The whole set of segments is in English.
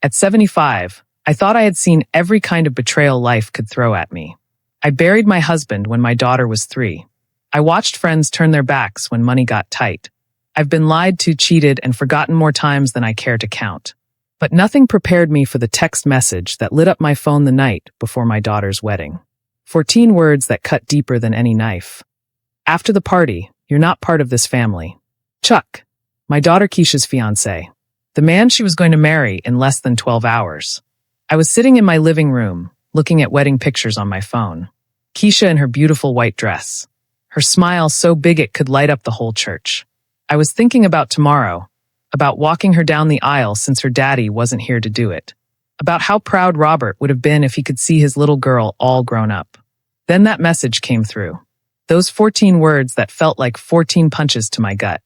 At 75, I thought I had seen every kind of betrayal life could throw at me. I buried my husband when my daughter was 3. I watched friends turn their backs when money got tight. I've been lied to, cheated, and forgotten more times than I care to count. But nothing prepared me for the text message that lit up my phone the night before my daughter's wedding. 14 words that cut deeper than any knife. After the party, you're not part of this family. Chuck, my daughter Keisha's fiancé. The man she was going to marry in less than 12 hours. I was sitting in my living room, looking at wedding pictures on my phone. Keisha in her beautiful white dress. Her smile so big it could light up the whole church. I was thinking about tomorrow, about walking her down the aisle since her daddy wasn't here to do it, about how proud Robert would have been if he could see his little girl all grown up. Then that message came through. Those 14 words that felt like 14 punches to my gut.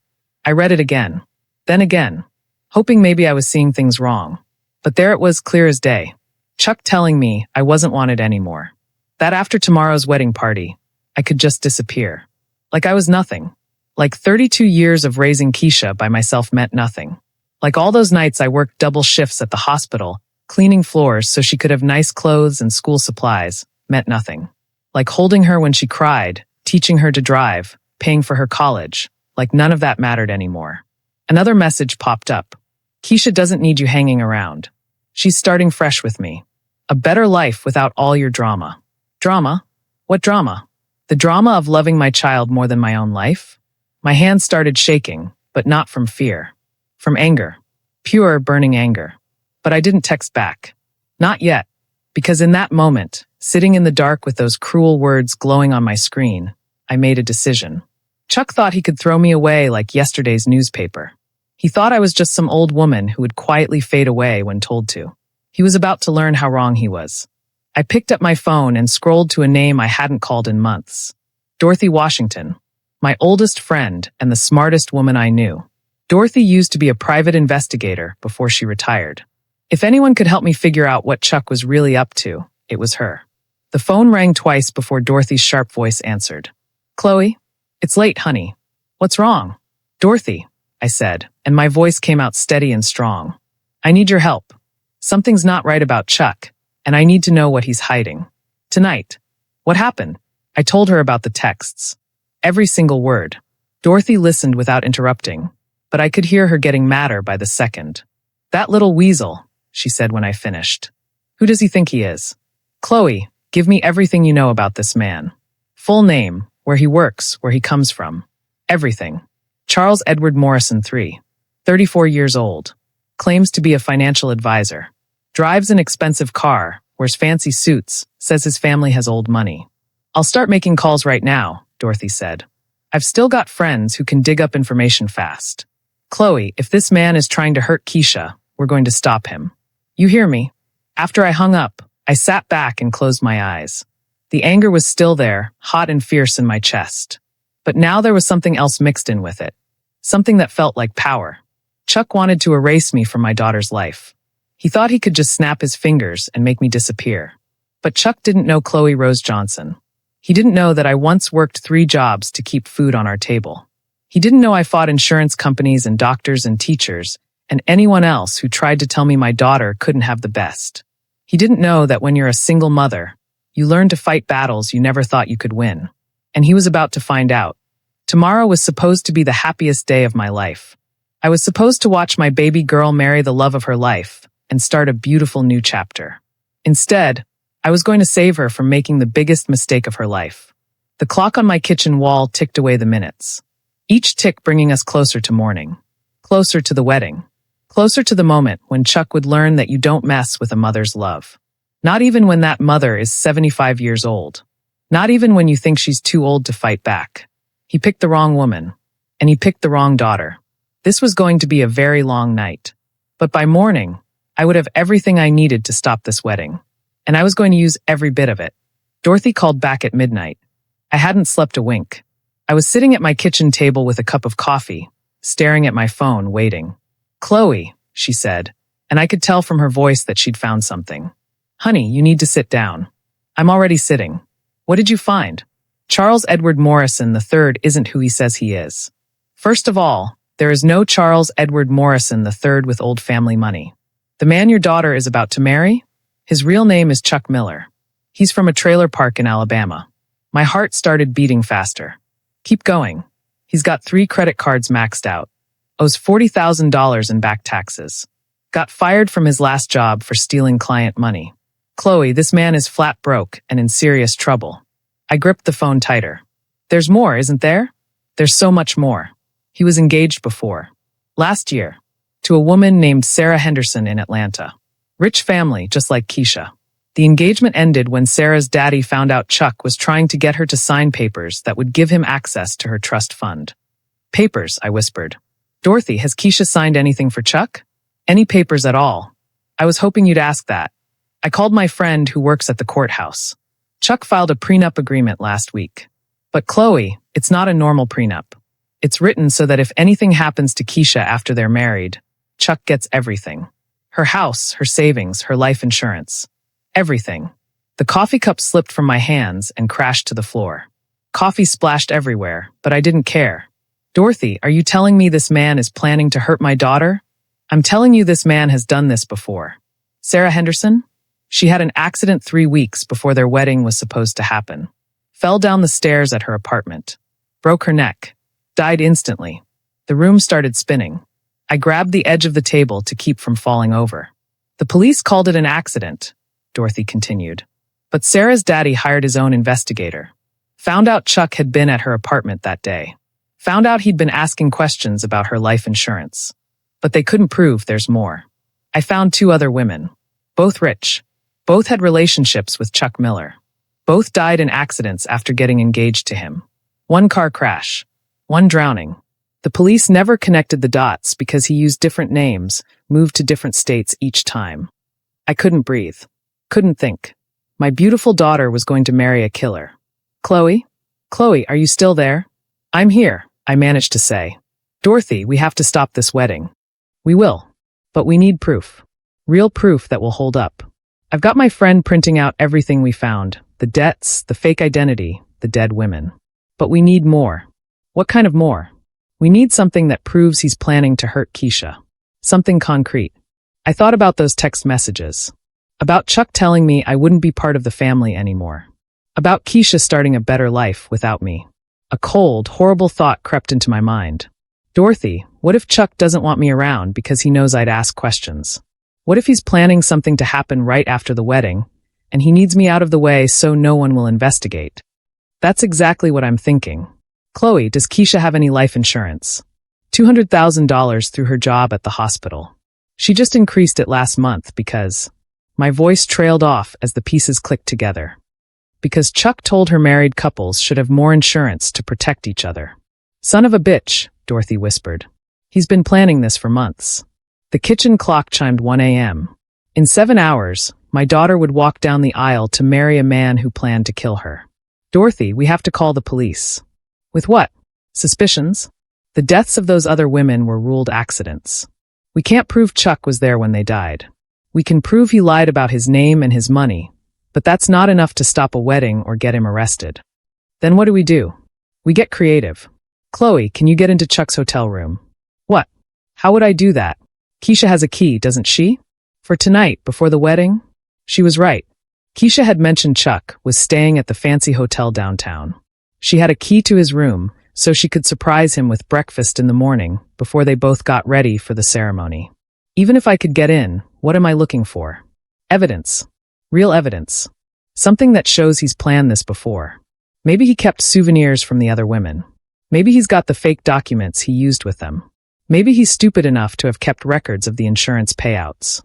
I read it again, then again, hoping maybe I was seeing things wrong. But there it was, clear as day. Chuck telling me I wasn't wanted anymore. That after tomorrow's wedding party, I could just disappear. Like I was nothing. Like 32 years of raising Keisha by myself meant nothing. Like all those nights I worked double shifts at the hospital, cleaning floors so she could have nice clothes and school supplies, meant nothing. Like holding her when she cried, teaching her to drive, paying for her college, like none of that mattered anymore. Another message popped up. Keisha doesn't need you hanging around. She's starting fresh with me. A better life without all your drama. Drama? What drama? The drama of loving my child more than my own life? My hands started shaking, but not from fear. From anger. Pure, burning anger. But I didn't text back. Not yet. Because in that moment, sitting in the dark with those cruel words glowing on my screen, I made a decision. Chuck thought he could throw me away like yesterday's newspaper. He thought I was just some old woman who would quietly fade away when told to. He was about to learn how wrong he was. I picked up my phone and scrolled to a name I hadn't called in months. Dorothy Washington, my oldest friend and the smartest woman I knew. Dorothy used to be a private investigator before she retired. If anyone could help me figure out what Chuck was really up to, it was her. The phone rang twice before Dorothy's sharp voice answered. Chloe, it's late, honey. What's wrong? Dorothy, I said, and my voice came out steady and strong. I need your help. Something's not right about Chuck, and I need to know what he's hiding. Tonight. What happened? I told her about the texts. Every single word. Dorothy listened without interrupting, but I could hear her getting madder by the second. That little weasel, she said when I finished. Who does he think he is? Chloe, give me everything you know about this man. Full name, where he works, where he comes from. Everything. Charles Edward Morrison III. 34 years old. Claims to be a financial advisor. Drives an expensive car, wears fancy suits, says his family has old money. I'll start making calls right now, Dorothy said. I've still got friends who can dig up information fast. Chloe, if this man is trying to hurt Keisha, we're going to stop him. You hear me? After I hung up, I sat back and closed my eyes. The anger was still there, hot and fierce in my chest. But now there was something else mixed in with it. Something that felt like power. Chuck wanted to erase me from my daughter's life. He thought he could just snap his fingers and make me disappear. But Chuck didn't know Chloe Rose Johnson. He didn't know that I once worked 3 jobs to keep food on our table. He didn't know I fought insurance companies and doctors and teachers and anyone else who tried to tell me my daughter couldn't have the best. He didn't know that when you're a single mother, you learn to fight battles you never thought you could win. And he was about to find out. Tomorrow was supposed to be the happiest day of my life. I was supposed to watch my baby girl marry the love of her life and start a beautiful new chapter. Instead, I was going to save her from making the biggest mistake of her life. The clock on my kitchen wall ticked away the minutes. Each tick bringing us closer to morning. Closer to the wedding. Closer to the moment when Chuck would learn that you don't mess with a mother's love. Not even when that mother is 75 years old. Not even when you think she's too old to fight back. He picked the wrong woman. And he picked the wrong daughter. This was going to be a very long night. But by morning, I would have everything I needed to stop this wedding. And I was going to use every bit of it. Dorothy called back at midnight. I hadn't slept a wink. I was sitting at my kitchen table with a cup of coffee, staring at my phone, waiting. Chloe, she said, and I could tell from her voice that she'd found something. Honey, you need to sit down. I'm already sitting. What did you find? Charles Edward Morrison III isn't who he says he is. First of all, there is no Charles Edward Morrison III with old family money. The man your daughter is about to marry? His real name is Chuck Miller. He's from a trailer park in Alabama. My heart started beating faster. Keep going. He's got 3 credit cards maxed out. Owes $40,000 in back taxes. Got fired from his last job for stealing client money. Chloe, this man is flat broke and in serious trouble. I gripped the phone tighter. There's more, isn't there? There's so much more. He was engaged before. Last year. To a woman named Sarah Henderson in Atlanta. Rich family, just like Keisha. The engagement ended when Sarah's daddy found out Chuck was trying to get her to sign papers that would give him access to her trust fund. Papers, I whispered. Dorothy, has Keisha signed anything for Chuck? Any papers at all? I was hoping you'd ask that. I called my friend who works at the courthouse. Chuck filed a prenup agreement last week. But Chloe, it's not a normal prenup. It's written so that if anything happens to Keisha after they're married, Chuck gets everything. Her house, her savings, her life insurance. Everything. The coffee cup slipped from my hands and crashed to the floor. Coffee splashed everywhere, but I didn't care. Dorothy, are you telling me this man is planning to hurt my daughter? I'm telling you this man has done this before. Sarah Henderson? She had an accident 3 weeks before their wedding was supposed to happen. Fell down the stairs at her apartment. Broke her neck. Died instantly. The room started spinning. I grabbed the edge of the table to keep from falling over. The police called it an accident, Dorothy continued. But Sarah's daddy hired his own investigator. Found out Chuck had been at her apartment that day. Found out he'd been asking questions about her life insurance. But they couldn't prove there's more. I found 2 other women. Both rich. Both had relationships with Chuck Miller. Both died in accidents after getting engaged to him. 1 car crash. 1 drowning. The police never connected the dots because he used different names, moved to different states each time. I couldn't breathe. Couldn't think. My beautiful daughter was going to marry a killer. Chloe? Chloe, are you still there? I'm here, I managed to say. Dorothy, we have to stop this wedding. We will. But we need proof. Real proof that will hold up. I've got my friend printing out everything we found. The debts, the fake identity, the dead women. But we need more. What kind of more? We need something that proves he's planning to hurt Keisha. Something concrete. I thought about those text messages. About Chuck telling me I wouldn't be part of the family anymore. About Keisha starting a better life without me. A cold, horrible thought crept into my mind. Dorothy, what if Chuck doesn't want me around because he knows I'd ask questions? What if he's planning something to happen right after the wedding, and he needs me out of the way so no one will investigate? That's exactly what I'm thinking. Chloe, does Keisha have any life insurance? $200,000 through her job at the hospital. She just increased it last month because... My voice trailed off as the pieces clicked together. Because Chuck told her married couples should have more insurance to protect each other. Son of a bitch, Dorothy whispered. He's been planning this for months. The kitchen clock chimed 1 a.m. In 7 hours, my daughter would walk down the aisle to marry a man who planned to kill her. Dorothy, we have to call the police. With what? Suspicions? The deaths of those other women were ruled accidents. We can't prove Chuck was there when they died. We can prove he lied about his name and his money, but that's not enough to stop a wedding or get him arrested. Then what do? We get creative. Chloe, can you get into Chuck's hotel room? What? How would I do that? Keisha has a key, doesn't she? For tonight, before the wedding? She was right. Keisha had mentioned Chuck was staying at the fancy hotel downtown. She had a key to his room, so she could surprise him with breakfast in the morning before they both got ready for the ceremony. Even if I could get in, what am I looking for? Evidence. Real evidence. Something that shows he's planned this before. Maybe he kept souvenirs from the other women. Maybe he's got the fake documents he used with them. Maybe he's stupid enough to have kept records of the insurance payouts.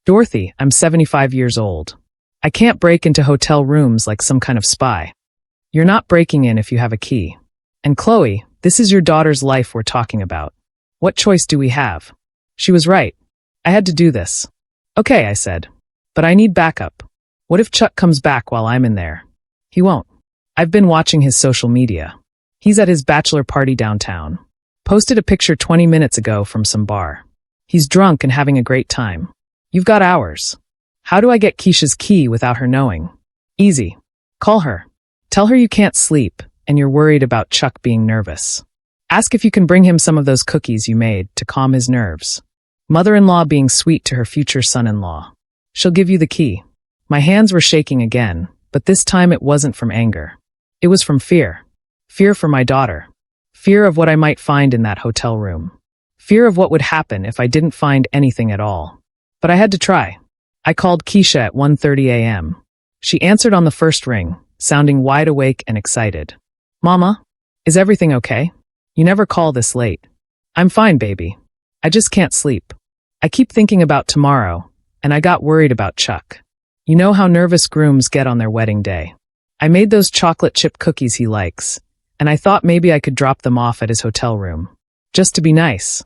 Dorothy, I'm 75 years old. I can't break into hotel rooms like some kind of spy. You're not breaking in if you have a key. And Chloe, this is your daughter's life we're talking about. What choice do we have? She was right. I had to do this. Okay, I said. But I need backup. What if Chuck comes back while I'm in there? He won't. I've been watching his social media. He's at his bachelor party downtown. Posted a picture 20 minutes ago from some bar. He's drunk and having a great time. You've got hours. How do I get Keisha's key without her knowing? Easy. Call her. Tell her you can't sleep and you're worried about Chuck being nervous. Ask if you can bring him some of those cookies you made to calm his nerves. Mother-in-law being sweet to her future son-in-law. She'll give you the key. My hands were shaking again, but this time it wasn't from anger. It was from fear. Fear for my daughter. Fear of what I might find in that hotel room. Fear of what would happen if I didn't find anything at all. But I had to try. I called Keisha at 1:30 a.m. She answered on the first ring, sounding wide awake and excited. Mama, is everything okay? You never call this late. I'm fine, baby. I just can't sleep. I keep thinking about tomorrow, and I got worried about Chuck. You know how nervous grooms get on their wedding day. I made those chocolate chip cookies he likes, and I thought maybe I could drop them off at his hotel room. Just to be nice.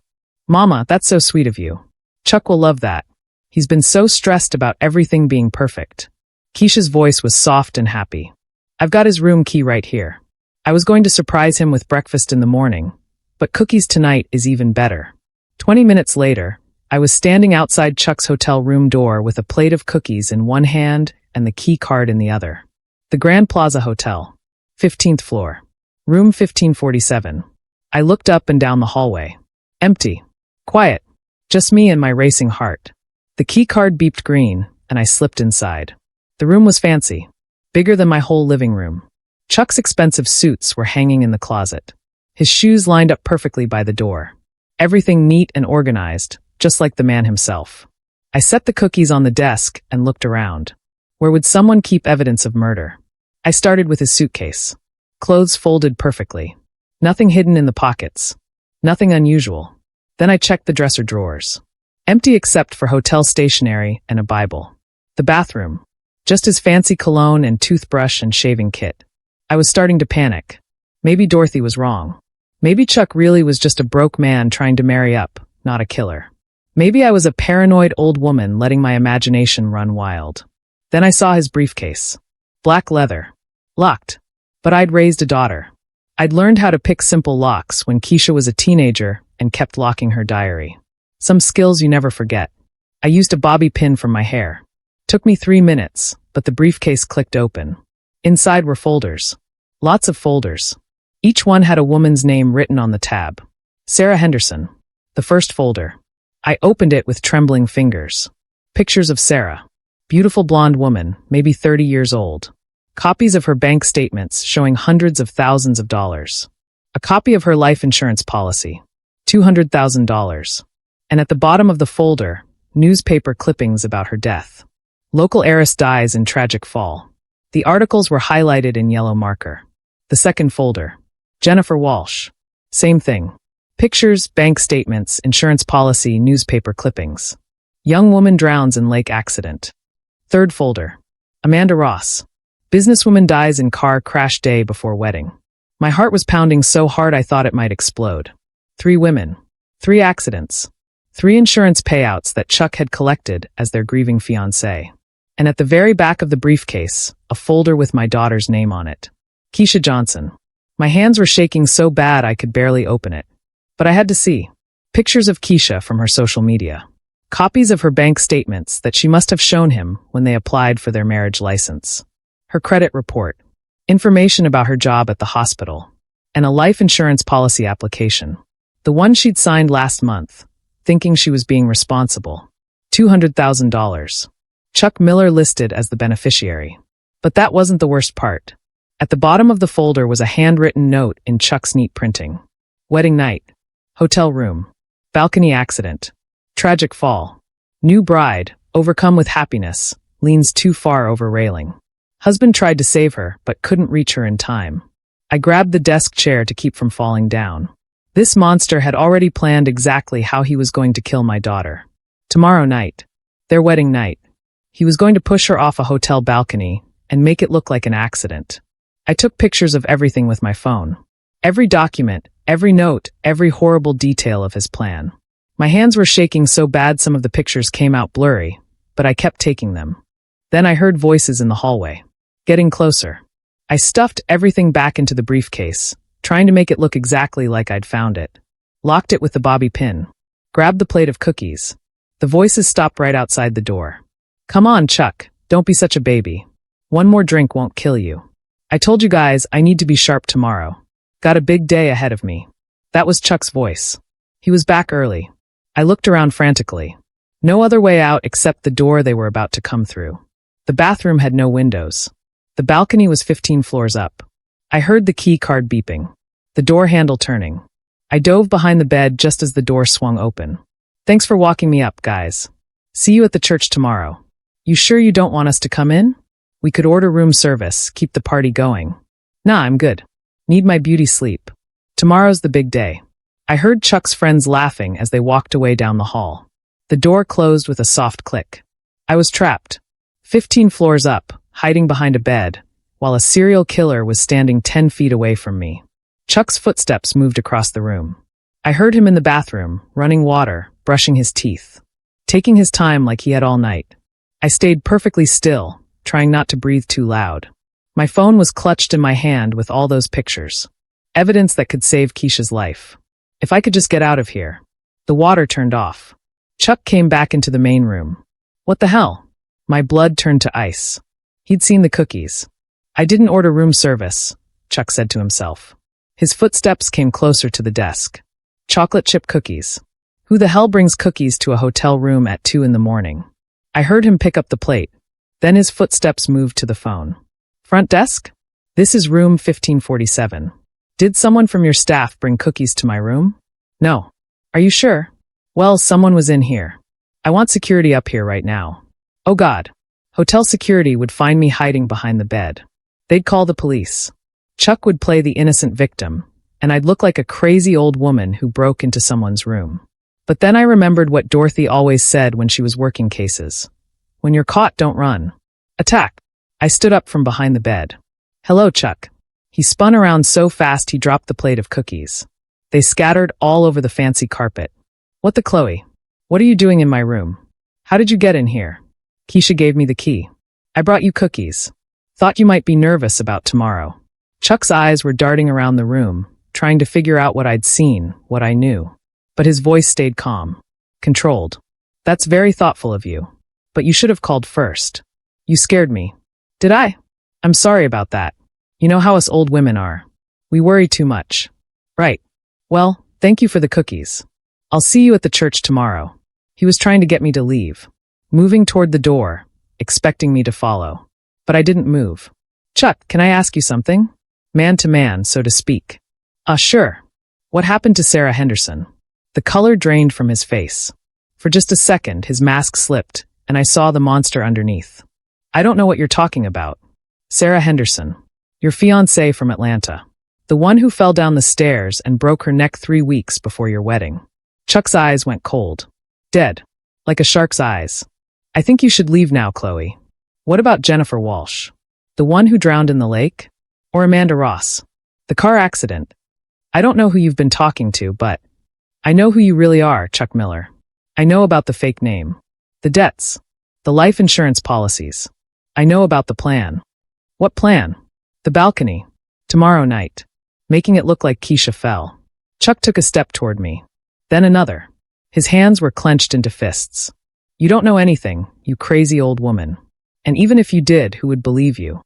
Mama, that's so sweet of you. Chuck will love that. He's been so stressed about everything being perfect. Keisha's voice was soft and happy. I've got his room key right here. I was going to surprise him with breakfast in the morning, but cookies tonight is even better. 20 minutes later, I was standing outside Chuck's hotel room door with a plate of cookies in one hand and the key card in the other. The Grand Plaza Hotel, 15th floor, room 1547. I looked up and down the hallway. Empty. Quiet. Just me and my racing heart. The key card beeped green, and I slipped inside. The room was fancy. Bigger than my whole living room. Chuck's expensive suits were hanging in the closet. His shoes lined up perfectly by the door. Everything neat and organized, just like the man himself. I set the cookies on the desk and looked around. Where would someone keep evidence of murder? I started with his suitcase. Clothes folded perfectly. Nothing hidden in the pockets. Nothing unusual. Then I checked the dresser drawers. Empty except for hotel stationery and a Bible. The bathroom. Just his fancy cologne and toothbrush and shaving kit. I was starting to panic. Maybe Dorothy was wrong. Maybe Chuck really was just a broke man trying to marry up, not a killer. Maybe I was a paranoid old woman letting my imagination run wild. Then I saw his briefcase. Black leather. Locked. But I'd raised a daughter. I'd learned how to pick simple locks when Keisha was a teenager and kept locking her diary. Some skills you never forget. I used a bobby pin from my hair. Took me 3 minutes, but the briefcase clicked open. Inside were folders. Lots of folders. Each one had a woman's name written on the tab. Sarah Henderson. The first folder. I opened it with trembling fingers. Pictures of Sarah. Beautiful blonde woman, maybe 30 years old. Copies of her bank statements showing hundreds of thousands of dollars. A copy of her life insurance policy. $200,000. And at the bottom of the folder, newspaper clippings about her death. Local heiress dies in tragic fall. The articles were highlighted in yellow marker. The second folder. Jennifer Walsh. Same thing. Pictures, bank statements, insurance policy, newspaper clippings. Young woman drowns in lake accident. Third folder. Amanda Ross. Businesswoman dies in car crash day before wedding. My heart was pounding so hard I thought it might explode. 3 women. 3 accidents. 3 insurance payouts that Chuck had collected as their grieving fiancé. And at the very back of the briefcase, a folder with my daughter's name on it. Keisha Johnson. My hands were shaking so bad I could barely open it. But I had to see. Pictures of Keisha from her social media. Copies of her bank statements that she must have shown him when they applied for their marriage license. Her credit report. Information about her job at the hospital. And a life insurance policy application. The one she'd signed last month, thinking she was being responsible. $200,000. Chuck Miller listed as the beneficiary. But that wasn't the worst part. At the bottom of the folder was a handwritten note in Chuck's neat printing. Wedding night. Hotel room. Balcony accident. Tragic fall. New bride, overcome with happiness, leans too far over railing. Husband tried to save her, but couldn't reach her in time. I grabbed the desk chair to keep from falling down. This monster had already planned exactly how he was going to kill my daughter. Tomorrow night. Their wedding night. He was going to push her off a hotel balcony and make it look like an accident. I took pictures of everything with my phone. Every document, every note, every horrible detail of his plan. My hands were shaking so bad some of the pictures came out blurry, but I kept taking them. Then I heard voices in the hallway. Getting closer. I stuffed everything back into the briefcase, trying to make it look exactly like I'd found it. Locked it with the bobby pin. Grabbed the plate of cookies. The voices stopped right outside the door. Come on, Chuck, don't be such a baby. One more drink won't kill you. I told you guys I need to be sharp tomorrow. Got a big day ahead of me. That was Chuck's voice. He was back early. I looked around frantically. No other way out except the door they were about to come through. The bathroom had no windows. The balcony was 15 floors up. I heard the key card beeping, the door handle turning. I dove behind the bed just as the door swung open. Thanks for walking me up, guys. See you at the church tomorrow. You sure you don't want us to come in? We could order room service, keep the party going. Nah, I'm good. Need my beauty sleep. Tomorrow's the big day. I heard Chuck's friends laughing as they walked away down the hall. The door closed with a soft click. I was trapped, 15 floors up, hiding behind a bed, while a serial killer was standing 10 feet away from me. Chuck's footsteps moved across the room. I heard him in the bathroom, running water, brushing his teeth, taking his time like he had all night. I stayed perfectly still, trying not to breathe too loud. My phone was clutched in my hand with all those pictures. Evidence that could save Keisha's life. If I could just get out of here. The water turned off. Chuck came back into the main room. What the hell? My blood turned to ice. He'd seen the cookies. I didn't order room service, Chuck said to himself. His footsteps came closer to the desk. Chocolate chip cookies. Who the hell brings cookies to a hotel room at 2 in the morning? I heard him pick up the plate. Then his footsteps moved to the phone. Front desk? This is room 1547. Did someone from your staff bring cookies to my room? No. Are you sure? Well, someone was in here. I want security up here right now. Oh God. Hotel security would find me hiding behind the bed. They'd call the police. Chuck would play the innocent victim, and I'd look like a crazy old woman who broke into someone's room. But then I remembered what Dorothy always said when she was working cases. When you're caught, don't run. Attack. I stood up from behind the bed. Hello, Chuck. He spun around so fast he dropped the plate of cookies. They scattered all over the fancy carpet. What the Chloe? What are you doing in my room? How did you get in here? Keisha gave me the key. I brought you cookies. Thought you might be nervous about tomorrow. Chuck's eyes were darting around the room, trying to figure out what I'd seen, what I knew. But his voice stayed calm, controlled. That's very thoughtful of you. But you should have called first. You scared me. Did I? I'm sorry about that. You know how us old women are. We worry too much. Right. Well, thank you for the cookies. I'll see you at the church tomorrow. He was trying to get me to leave, moving toward the door, expecting me to follow. But I didn't move. Chuck, can I ask you something? Man to man, so to speak. Sure. What happened to Sarah Henderson? The color drained from his face. For just a second, his mask slipped, and I saw the monster underneath. I don't know what you're talking about. Sarah Henderson. Your fiancé from Atlanta. The one who fell down the stairs and broke her neck 3 weeks before your wedding. Chuck's eyes went cold. Dead. Like a shark's eyes. I think you should leave now, Chloe. What about Jennifer Walsh? The one who drowned in the lake? Or Amanda Ross? The car accident? I don't know who you've been talking to, but I know who you really are, Chuck Miller. I know about the fake name. The debts. The life insurance policies. I know about the plan. What plan? The balcony. Tomorrow night. Making it look like Keisha fell. Chuck took a step toward me. Then another. His hands were clenched into fists. You don't know anything, you crazy old woman. And even if you did, who would believe you?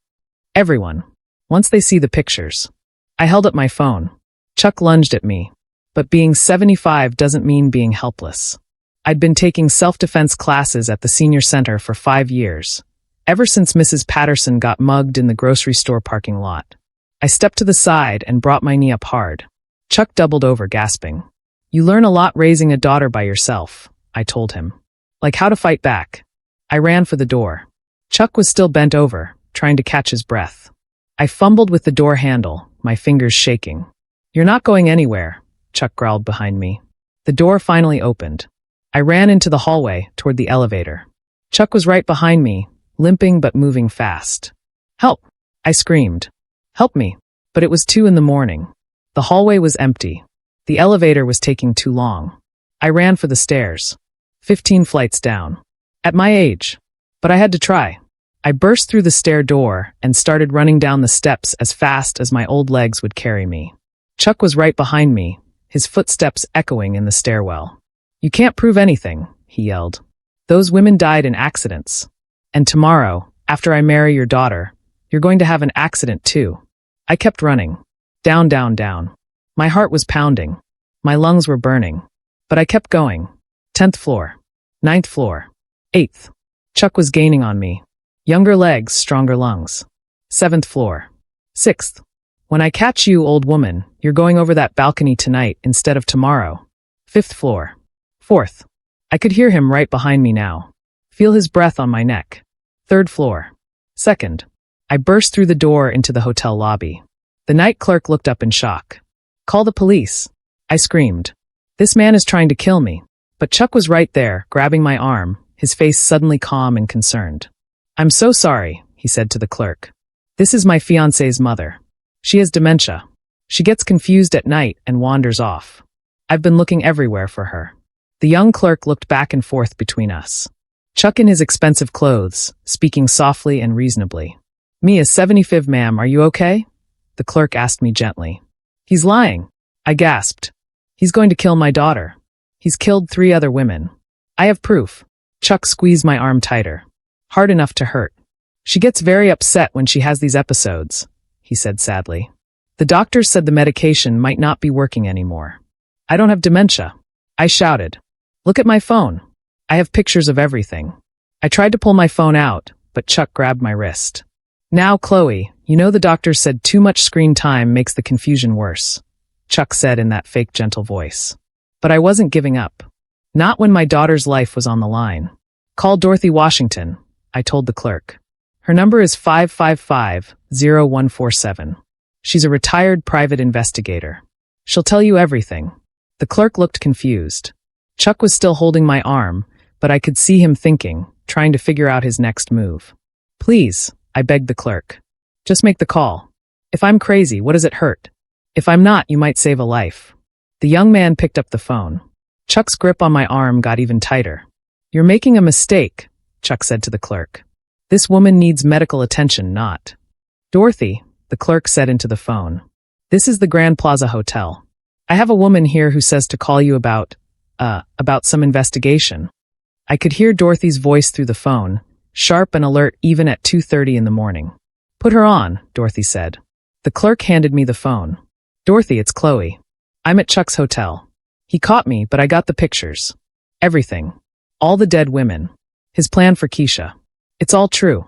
Everyone. Once they see the pictures. I held up my phone. Chuck lunged at me. But being 75 doesn't mean being helpless. I'd been taking self-defense classes at the senior center for 5 years. Ever since Mrs. Patterson got mugged in the grocery store parking lot. I stepped to the side and brought my knee up hard. Chuck doubled over, gasping. You learn a lot raising a daughter by yourself, I told him. Like how to fight back. I ran for the door. Chuck was still bent over, trying to catch his breath. I fumbled with the door handle, my fingers shaking. You're not going anywhere, Chuck growled behind me. The door finally opened. I ran into the hallway, toward the elevator. Chuck was right behind me, limping but moving fast. Help! I screamed. Help me. But it was 2 in the morning. The hallway was empty. The elevator was taking too long. I ran for the stairs. 15 flights down. At my age. But I had to try. I burst through the stair door and started running down the steps as fast as my old legs would carry me. Chuck was right behind me, his footsteps echoing in the stairwell. You can't prove anything, he yelled. Those women died in accidents. And tomorrow, after I marry your daughter, you're going to have an accident too. I kept running. Down, down, down. My heart was pounding. My lungs were burning. But I kept going. 10th floor. 9th floor. 8th. Chuck was gaining on me. Younger legs, stronger lungs. 7th floor. 6th. When I catch you, old woman, you're going over that balcony tonight instead of tomorrow. 5th floor. 4th. I could hear him right behind me now. Feel his breath on my neck. 3rd floor. 2nd. I burst through the door into the hotel lobby. The night clerk looked up in shock. Call the police. I screamed. This man is trying to kill me. But Chuck was right there, grabbing my arm, his face suddenly calm and concerned. I'm so sorry, he said to the clerk. This is my fiancé's mother. She has dementia. She gets confused at night and wanders off. I've been looking everywhere for her. The young clerk looked back and forth between us. Chuck in his expensive clothes, speaking softly and reasonably. Me is 75, ma'am, are you okay? The clerk asked me gently. He's lying. I gasped. He's going to kill my daughter. He's killed 3 other women. I have proof. Chuck squeezed my arm tighter. Hard enough to hurt. She gets very upset when she has these episodes, he said sadly. The doctors said the medication might not be working anymore. I don't have dementia. I shouted. Look at my phone. I have pictures of everything. I tried to pull my phone out, but Chuck grabbed my wrist. Now, Chloe, you know the doctors said too much screen time makes the confusion worse, Chuck said in that fake gentle voice. But I wasn't giving up. Not when my daughter's life was on the line. Call Dorothy Washington, I told the clerk. Her number is 555-0147. She's a retired private investigator. She'll tell you everything. The clerk looked confused. Chuck was still holding my arm, but I could see him thinking, trying to figure out his next move. Please, I begged the clerk. Just make the call. If I'm crazy, what does it hurt? If I'm not, you might save a life. The young man picked up the phone. Chuck's grip on my arm got even tighter. You're making a mistake, Chuck said to the clerk. This woman needs medical attention, not. Dorothy, the clerk said into the phone. This is the Grand Plaza Hotel. I have a woman here who says to call you about some investigation. I could hear Dorothy's voice through the phone, sharp and alert even at 2:30 in the morning. Put her on, Dorothy said. The clerk handed me the phone. Dorothy, it's Chloe. I'm at Chuck's hotel. He caught me, but I got the pictures. Everything. All the dead women. His plan for Keisha. It's all true.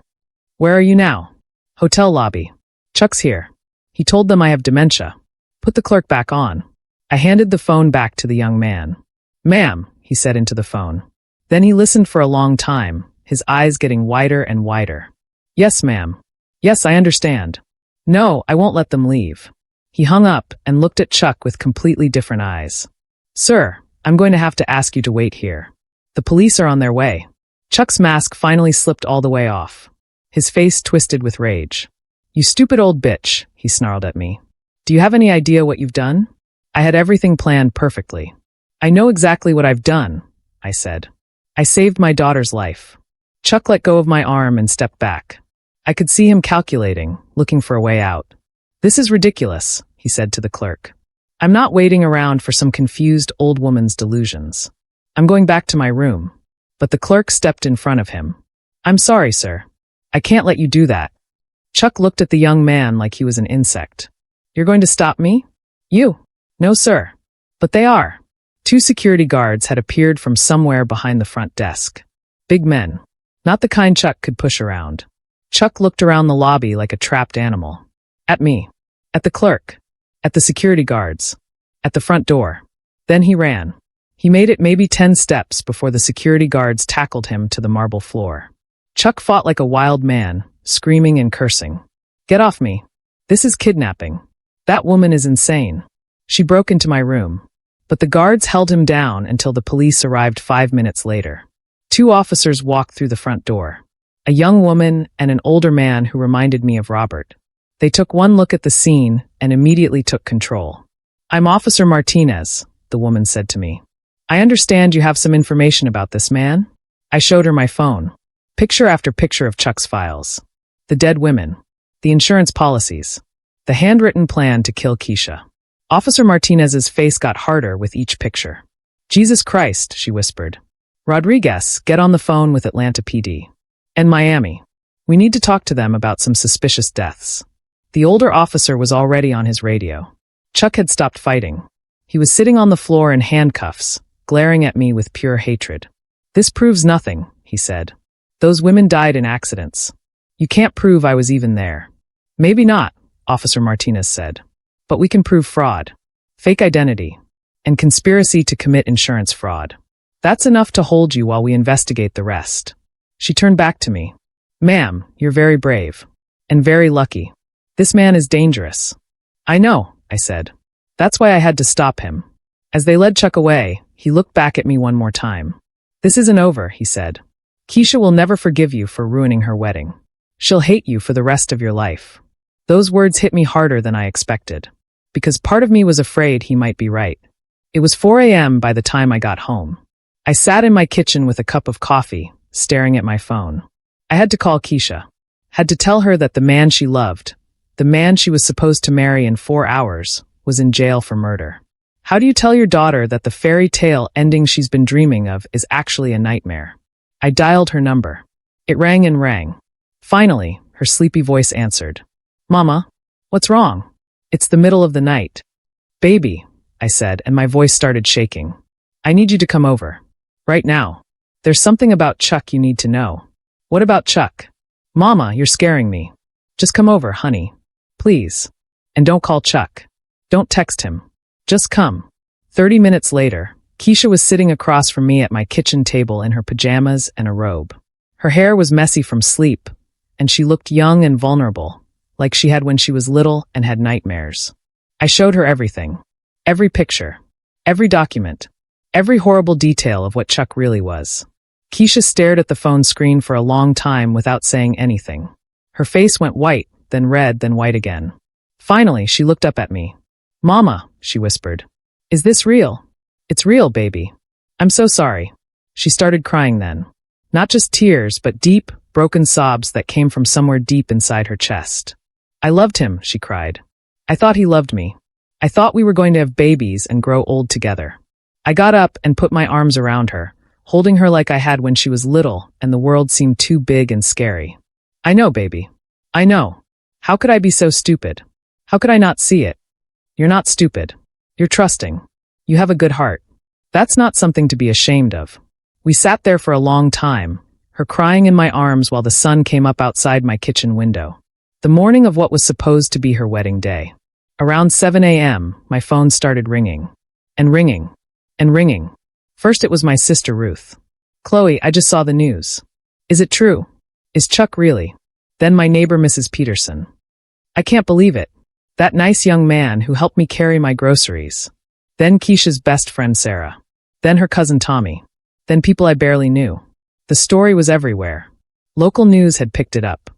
Where are you now? Hotel lobby. Chuck's here. He told them I have dementia. Put the clerk back on. I handed the phone back to the young man. Ma'am, he said into the phone. Then he listened for a long time, his eyes getting wider and wider. Yes, ma'am. Yes, I understand. No, I won't let them leave. He hung up and looked at Chuck with completely different eyes. Sir, I'm going to have to ask you to wait here. The police are on their way. Chuck's mask finally slipped all the way off. His face twisted with rage. You stupid old bitch, he snarled at me. Do you have any idea what you've done? I had everything planned perfectly. I know exactly what I've done, I said. I saved my daughter's life. Chuck let go of my arm and stepped back. I could see him calculating, looking for a way out. This is ridiculous, he said to the clerk. I'm not waiting around for some confused old woman's delusions. I'm going back to my room. But the clerk stepped in front of him. I'm sorry, sir. I can't let you do that. Chuck looked at the young man like he was an insect. You're going to stop me? You? No, sir. But they are. 2 security guards had appeared from somewhere behind the front desk. Big men. Not the kind Chuck could push around. Chuck looked around the lobby like a trapped animal. At me. At the clerk. At the security guards. At the front door. Then he ran. He made it maybe 10 steps before the security guards tackled him to the marble floor. Chuck fought like a wild man, screaming and cursing. Get off me. This is kidnapping. That woman is insane. She broke into my room. But the guards held him down until the police arrived 5 minutes later. 2 officers walked through the front door. A young woman and an older man who reminded me of Robert. They took one look at the scene and immediately took control. I'm Officer Martinez, the woman said to me. I understand you have some information about this man? I showed her my phone. Picture after picture of Chuck's files. The dead women. The insurance policies. The handwritten plan to kill Keisha. Officer Martinez's face got harder with each picture. Jesus Christ, she whispered. Rodriguez, get on the phone with Atlanta PD. And Miami. We need to talk to them about some suspicious deaths. The older officer was already on his radio. Chuck had stopped fighting. He was sitting on the floor in handcuffs, glaring at me with pure hatred. "This proves nothing," he said. "Those women died in accidents. You can't prove I was even there." "Maybe not," Officer Martinez said. "But we can prove fraud, fake identity, and conspiracy to commit insurance fraud. That's enough to hold you while we investigate the rest." She turned back to me. "Ma'am, you're very brave. And very lucky. This man is dangerous." "I know," I said. "That's why I had to stop him." As they led Chuck away, he looked back at me one more time. "This isn't over," he said. "Keisha will never forgive you for ruining her wedding. She'll hate you for the rest of your life." Those words hit me harder than I expected, because part of me was afraid he might be right. It was 4 a.m. by the time I got home. I sat in my kitchen with a cup of coffee, staring at my phone. I had to call Keisha. Had to tell her that the man she loved, the man she was supposed to marry in 4 hours, was in jail for murder. How do you tell your daughter that the fairy tale ending she's been dreaming of is actually a nightmare? I dialed her number. It rang and rang. Finally, her sleepy voice answered. "Mama, what's wrong?" "It's the middle of the night." "Baby," I said, and my voice started shaking. "I need you to come over. Right now. There's something about Chuck you need to know." "What about Chuck?" "Mama, you're scaring me. Just come over, honey. Please. And don't call Chuck. Don't text him. Just come." 30 minutes later, Keisha was sitting across from me at my kitchen table in her pajamas and a robe. Her hair was messy from sleep, and she looked young and vulnerable, like she had when she was little and had nightmares. I showed her everything. Every picture. Every document. Every horrible detail of what Chuck really was. Keisha stared at the phone screen for a long time without saying anything. Her face went white, then red, then white again. Finally, she looked up at me. "Mama," she whispered. "Is this real?" "It's real, baby. I'm so sorry." She started crying then. Not just tears, but deep, broken sobs that came from somewhere deep inside her chest. "I loved him," she cried. "I thought he loved me. I thought we were going to have babies and grow old together." I got up and put my arms around her, holding her like I had when she was little and the world seemed too big and scary. "I know, baby. I know. How could I be so stupid? How could I not see it? You're not stupid. You're trusting. You have a good heart. That's not something to be ashamed of." We sat there for a long time, her crying in my arms while the sun came up outside my kitchen window. The morning of what was supposed to be her wedding day. Around 7 a.m., my phone started ringing. And ringing. And ringing. First it was my sister Ruth. "Chloe, I just saw the news. Is it true? Is Chuck really?" Then my neighbor Mrs. Peterson. "I can't believe it. That nice young man who helped me carry my groceries." Then Keisha's best friend Sarah. Then her cousin Tommy. Then people I barely knew. The story was everywhere. Local news had picked it up.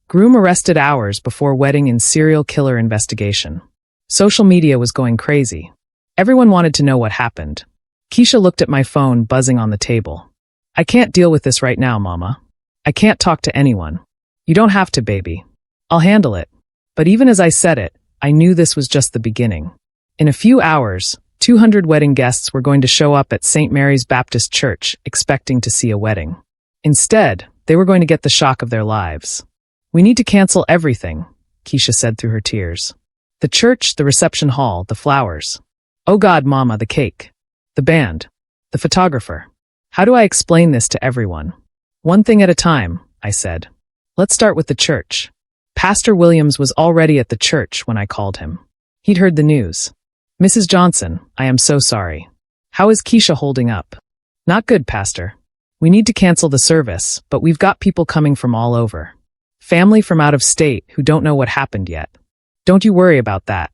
Groom arrested hours before wedding in serial killer investigation. Social media was going crazy. Everyone wanted to know what happened. Keisha looked at my phone buzzing on the table. "I can't deal with this right now, Mama. I can't talk to anyone." "You don't have to, baby. I'll handle it." But even as I said it, I knew this was just the beginning. In a few hours, 200 wedding guests were going to show up at St. Mary's Baptist Church expecting to see a wedding. Instead, they were going to get the shock of their lives. "We need to cancel everything," Keisha said through her tears. "The church, the reception hall, the flowers. Oh God, Mama, the cake. The band. The photographer. How do I explain this to everyone?" "One thing at a time," I said. "Let's start with the church." Pastor Williams was already at the church when I called him. He'd heard the news. "Mrs. Johnson, I am so sorry. How is Keisha holding up?" "Not good, Pastor. We need to cancel the service, but we've got people coming from all over. Family from out of state who don't know what happened yet. Don't you worry about that.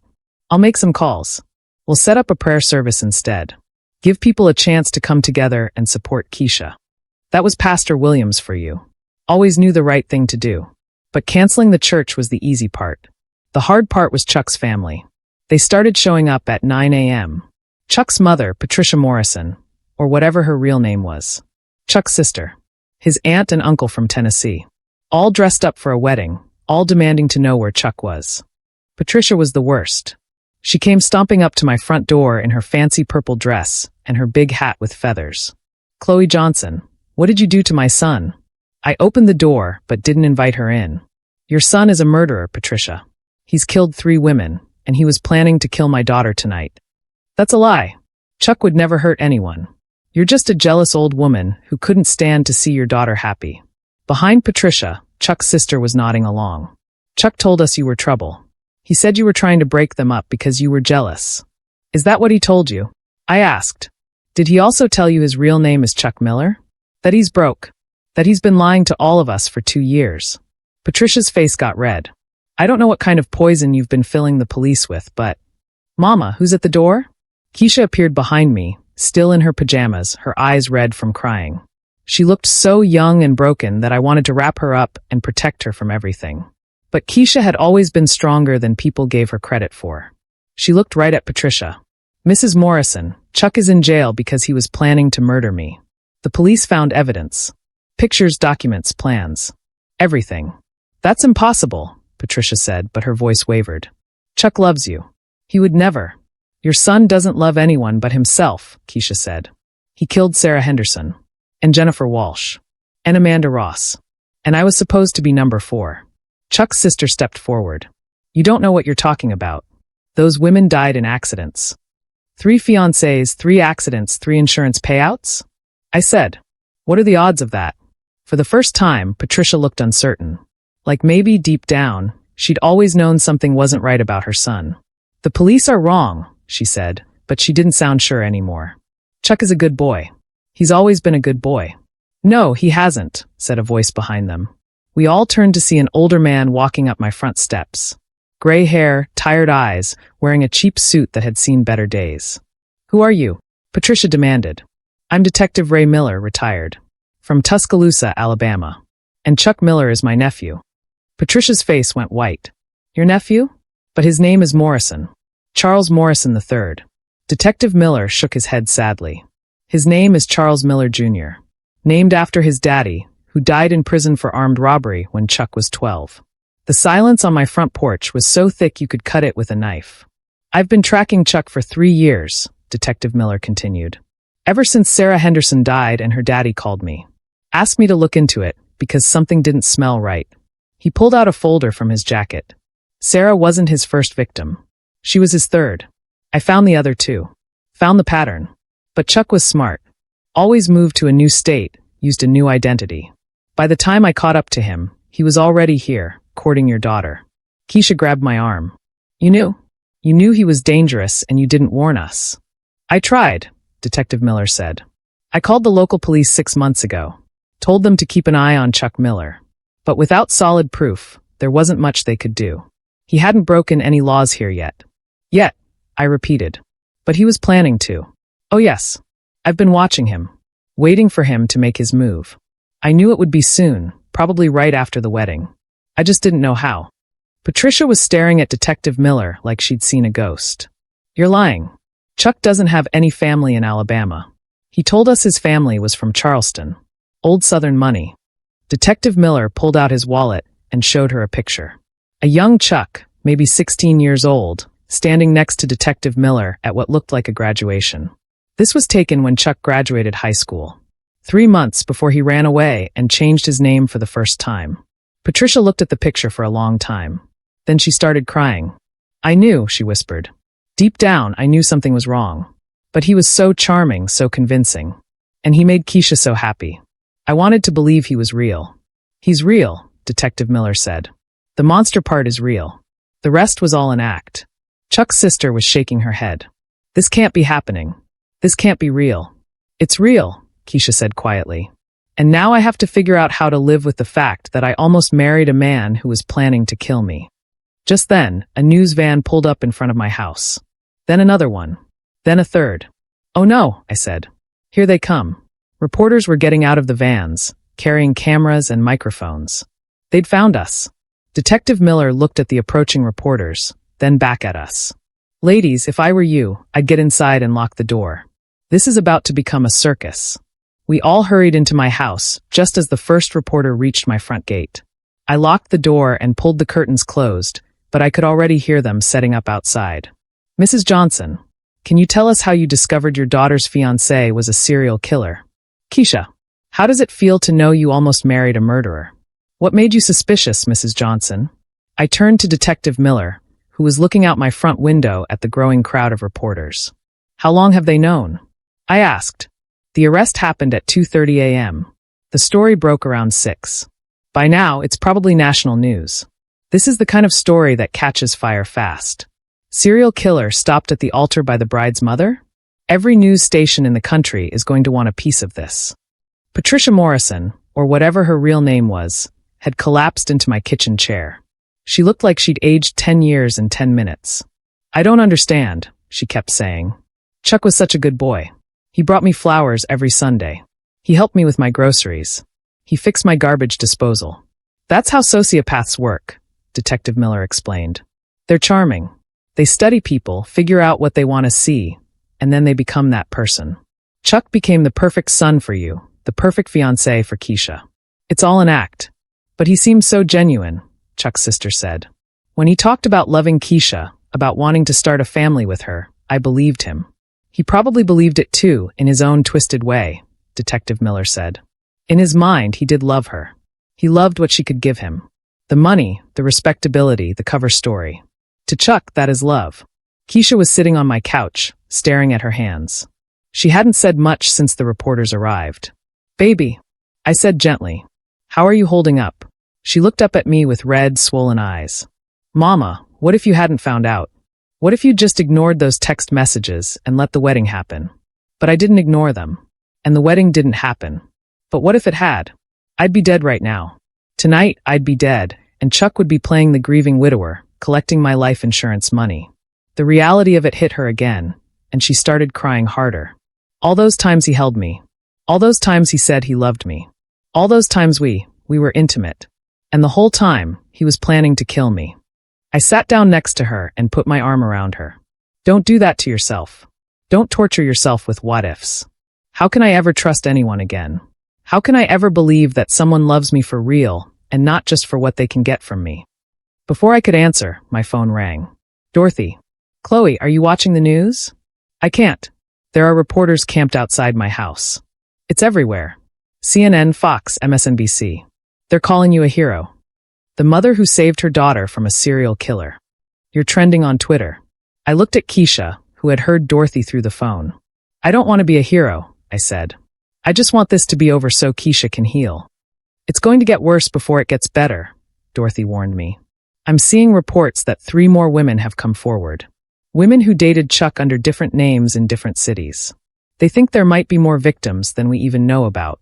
I'll make some calls. We'll set up a prayer service instead. Give people a chance to come together and support Keisha." That was Pastor Williams for you. Always knew the right thing to do. But canceling the church was the easy part. The hard part was Chuck's family. They started showing up at 9 a.m. Chuck's mother, Patricia Morrison, or whatever her real name was. Chuck's sister. His aunt and uncle from Tennessee. All dressed up for a wedding, all demanding to know where Chuck was. Patricia was the worst. She came stomping up to my front door in her fancy purple dress and her big hat with feathers. "Chloe Johnson, what did you do to my son?" I opened the door, but didn't invite her in. "Your son is a murderer, Patricia. He's killed 3 women, and he was planning to kill my daughter tonight." "That's a lie. Chuck would never hurt anyone. You're just a jealous old woman who couldn't stand to see your daughter happy. Behind Patricia, Chuck's sister was nodding along. Chuck told us you were trouble. He said you were trying to break them up because you were jealous. Is that what he told you? I asked. Did he also tell you his real name is Chuck Miller? That he's broke? That he's been lying to all of us for 2 years? Patricia's face got red. I don't know what kind of poison you've been filling the police with, but… Mama, who's at the door? Keisha appeared behind me, still in her pajamas, her eyes red from crying. She looked so young and broken that I wanted to wrap her up and protect her from everything. But Keisha had always been stronger than people gave her credit for. She looked right at Patricia. Mrs. Morrison, Chuck is in jail because he was planning to murder me. The police found evidence. Pictures, documents, plans. Everything. That's impossible, Patricia said, but her voice wavered. Chuck loves you. He would never. Your son doesn't love anyone but himself, Keisha said. He killed Sarah Henderson. And Jennifer Walsh. And Amanda Ross. And I was supposed to be number 4. Chuck's sister stepped forward. You don't know what you're talking about. Those women died in accidents. 3 fiancés, 3 accidents, 3 insurance payouts? I said. What are the odds of that? For the first time, Patricia looked uncertain. Like maybe deep down, she'd always known something wasn't right about her son. The police are wrong, she said, but she didn't sound sure anymore. Chuck is a good boy. He's always been a good boy. No, he hasn't, said a voice behind them. We all turned to see an older man walking up my front steps. Gray hair, tired eyes, wearing a cheap suit that had seen better days. Who are you? Patricia demanded. I'm Detective Ray Miller, retired. From Tuscaloosa, Alabama. And Chuck Miller is my nephew. Patricia's face went white. Your nephew? But his name is Morrison. Charles Morrison III. Detective Miller shook his head sadly. His name is Charles Miller, Jr., named after his daddy, who died in prison for armed robbery when Chuck was 12. The silence on my front porch was so thick you could cut it with a knife. I've been tracking Chuck for 3 years, Detective Miller continued. Ever since Sarah Henderson died and her daddy called me. Asked me to look into it, because something didn't smell right. He pulled out a folder from his jacket. Sarah wasn't his first victim. She was his third. I found the other 2. Found the pattern. But Chuck was smart. Always moved to a new state, used a new identity. By the time I caught up to him, he was already here, courting your daughter. Keisha grabbed my arm. You knew? You knew he was dangerous and you didn't warn us. I tried, Detective Miller said. I called the local police 6 months ago. Told them to keep an eye on Chuck Miller. But without solid proof, there wasn't much they could do. He hadn't broken any laws here yet. Yet, I repeated. But he was planning to. Oh yes. I've been watching him. Waiting for him to make his move. I knew it would be soon, probably right after the wedding. I just didn't know how. Patricia was staring at Detective Miller like she'd seen a ghost. You're lying. Chuck doesn't have any family in Alabama. He told us his family was from Charleston. Old Southern money. Detective Miller pulled out his wallet and showed her a picture. A young Chuck, maybe 16 years old, standing next to Detective Miller at what looked like a graduation. This was taken when Chuck graduated high school. 3 months before he ran away and changed his name for the first time. Patricia looked at the picture for a long time. Then she started crying. I knew, she whispered. Deep down, I knew something was wrong. But he was so charming, so convincing. And he made Keisha so happy. I wanted to believe he was real. He's real, Detective Miller said. The monster part is real. The rest was all an act. Chuck's sister was shaking her head. This can't be happening. This can't be real. It's real, Keisha said quietly. And now I have to figure out how to live with the fact that I almost married a man who was planning to kill me. Just then, a news van pulled up in front of my house. Then another one. Then a third. Oh no, I said. Here they come. Reporters were getting out of the vans, carrying cameras and microphones. They'd found us. Detective Miller looked at the approaching reporters, then back at us. Ladies, if I were you, I'd get inside and lock the door. This is about to become a circus. We all hurried into my house, just as the first reporter reached my front gate. I locked the door and pulled the curtains closed, but I could already hear them setting up outside. Mrs. Johnson, can you tell us how you discovered your daughter's fiancé was a serial killer? Keisha, how does it feel to know you almost married a murderer? What made you suspicious, Mrs. Johnson? I turned to Detective Miller, who was looking out my front window at the growing crowd of reporters. How long have they known? I asked. The arrest happened at 2:30 a.m. The story broke around 6. By now, it's probably national news. This is the kind of story that catches fire fast. Serial killer stopped at the altar by the bride's mother? Every news station in the country is going to want a piece of this. Patricia Morrison, or whatever her real name was, had collapsed into my kitchen chair. She looked like she'd aged 10 years in 10 minutes. "I don't understand," she kept saying. "Chuck was such a good boy. He brought me flowers every Sunday. He helped me with my groceries. He fixed my garbage disposal." "That's how sociopaths work," Detective Miller explained. "They're charming. They study people, figure out what they want to see, and then they become that person. Chuck became the perfect son for you, the perfect fiancé for Keisha. It's all an act. But he seemed so genuine," Chuck's sister said. "When he talked about loving Keisha, about wanting to start a family with her, I believed him. He probably believed it too, in his own twisted way," Detective Miller said. "In his mind, he did love her. He loved what she could give him. The money, the respectability, the cover story. To Chuck, that is love." Keisha was sitting on my couch, staring at her hands. She hadn't said much since the reporters arrived. "Baby," I said gently, "how are you holding up?" She looked up at me with red, swollen eyes. "Mama, what if you hadn't found out? What if you just ignored those text messages and let the wedding happen?" "But I didn't ignore them. And the wedding didn't happen. But what if it had? I'd be dead right now. Tonight, I'd be dead, and Chuck would be playing the grieving widower, collecting my life insurance money." The reality of it hit her again, and she started crying harder. All those times he held me. All those times he said he loved me. All those times we were intimate. And the whole time, he was planning to kill me. I sat down next to her and put my arm around her. "Don't do that to yourself. Don't torture yourself with what-ifs. How can I ever trust anyone again? How can I ever believe that someone loves me for real and not just for what they can get from me?" Before I could answer, my phone rang. "Dorothy. Chloe, are you watching the news?" "I can't. There are reporters camped outside my house. It's everywhere. CNN, Fox, MSNBC. They're calling you a hero. The mother who saved her daughter from a serial killer. You're trending on Twitter." I looked at Keisha, who had heard Dorothy through the phone. "I don't want to be a hero," I said. "I just want this to be over so Keisha can heal." "It's going to get worse before it gets better," Dorothy warned me. "I'm seeing reports that 3 more women have come forward. Women who dated Chuck under different names in different cities. They think there might be more victims than we even know about."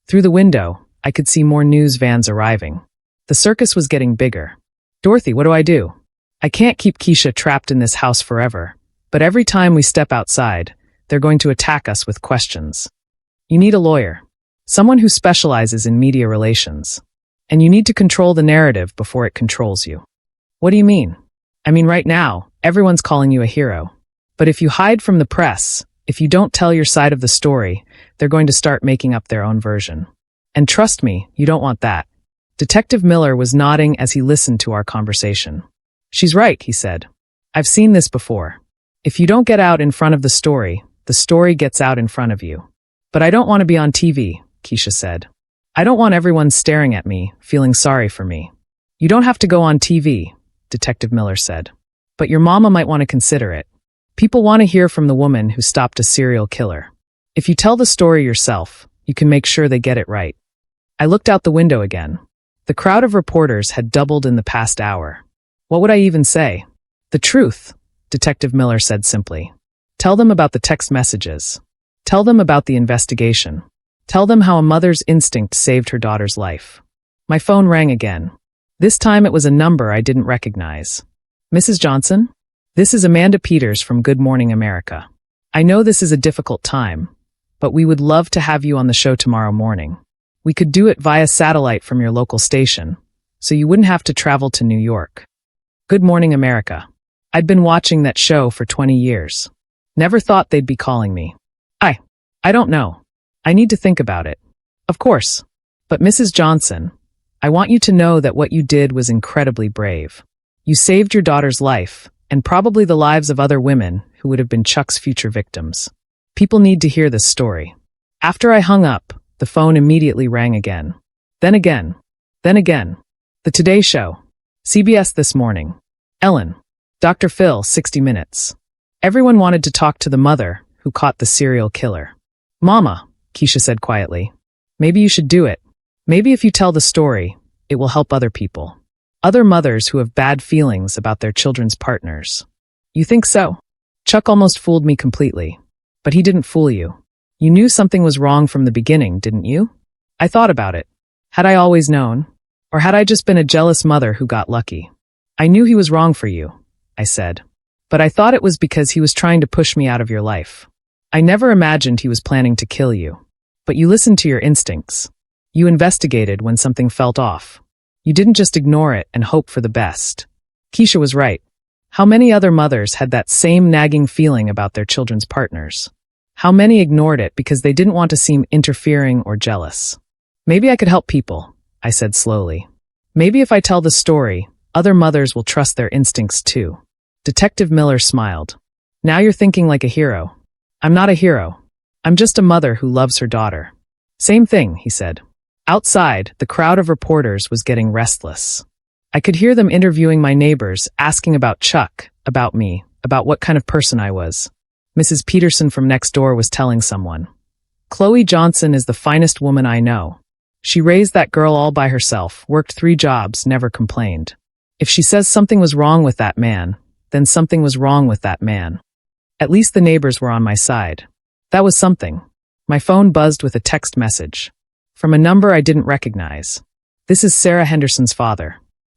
Through the window, I could see more news vans arriving. The circus was getting bigger. "Dorothy, what do I do? I can't keep Keisha trapped in this house forever, but every time we step outside, they're going to attack us with questions. You need a lawyer. Someone who specializes in media relations. And you need to control the narrative before it controls you." "What do you mean?" "I mean, right now, everyone's calling you a hero. But if you hide from the press, if you don't tell your side of the story, they're going to start making up their own version. And trust me, you don't want that." Detective Miller was nodding as he listened to our conversation. "She's right," he said. "I've seen this before. If you don't get out in front of the story gets out in front of you." "But I don't want to be on TV," Keisha said. "I don't want everyone staring at me, feeling sorry for me." "You don't have to go on TV," Detective Miller said. "But your mama might want to consider it. People want to hear from the woman who stopped a serial killer. If you tell the story yourself, you can make sure they get it right." I looked out the window again. The crowd of reporters had doubled in the past hour. What would I even say? "The truth," Detective Miller said simply. "Tell them about the text messages. Tell them about the investigation. Tell them how a mother's instinct saved her daughter's life." My phone rang again. This time it was a number I didn't recognize. "Mrs. Johnson? This is Amanda Peters from Good Morning America. I know this is a difficult time, but we would love to have you on the show tomorrow morning. We could do it via satellite from your local station, so you wouldn't have to travel to New York." Good Morning America. I'd been watching that show for 20 years. Never thought they'd be calling me. I don't know. I need to think about it. "Of course. But Mrs. Johnson, I want you to know that what you did was incredibly brave. You saved your daughter's life, and probably the lives of other women who would have been Chuck's future victims. People need to hear this story." After I hung up, the phone immediately rang again. Then again. Then again. The Today Show. CBS This Morning. Ellen. Dr. Phil, 60 Minutes. Everyone wanted to talk to the mother who caught the serial killer. "Mama, Keisha said quietly. Maybe you should do it. Maybe if you tell the story, it will help other people. Other mothers who have bad feelings about their children's partners. You think so? Chuck almost fooled me completely. But he didn't fool you. You knew something was wrong from the beginning, didn't you? I thought about it. Had I always known? Or had I just been a jealous mother who got lucky? I knew he was wrong for you, I said. But I thought it was because he was trying to push me out of your life. I never imagined he was planning to kill you. But you listened to your instincts. You investigated when something felt off. You didn't just ignore it and hope for the best. Keisha was right. How many other mothers had that same nagging feeling about their children's partners? How many ignored it because they didn't want to seem interfering or jealous? Maybe I could help people, I said slowly. Maybe if I tell the story, other mothers will trust their instincts too. Detective Miller smiled. Now you're thinking like a hero. I'm not a hero. I'm just a mother who loves her daughter. Same thing, he said. Outside, the crowd of reporters was getting restless. I could hear them interviewing my neighbors, asking about Chuck, about me, about what kind of person I was. Mrs. Peterson from next door was telling someone. Chloe Johnson is the finest woman I know. She raised that girl all by herself, worked 3 jobs, never complained. If she says something was wrong with that man, then something was wrong with that man. At least the neighbors were on my side. That was something. My phone buzzed with a text message. From a number I didn't recognize. This is Sarah Henderson's father.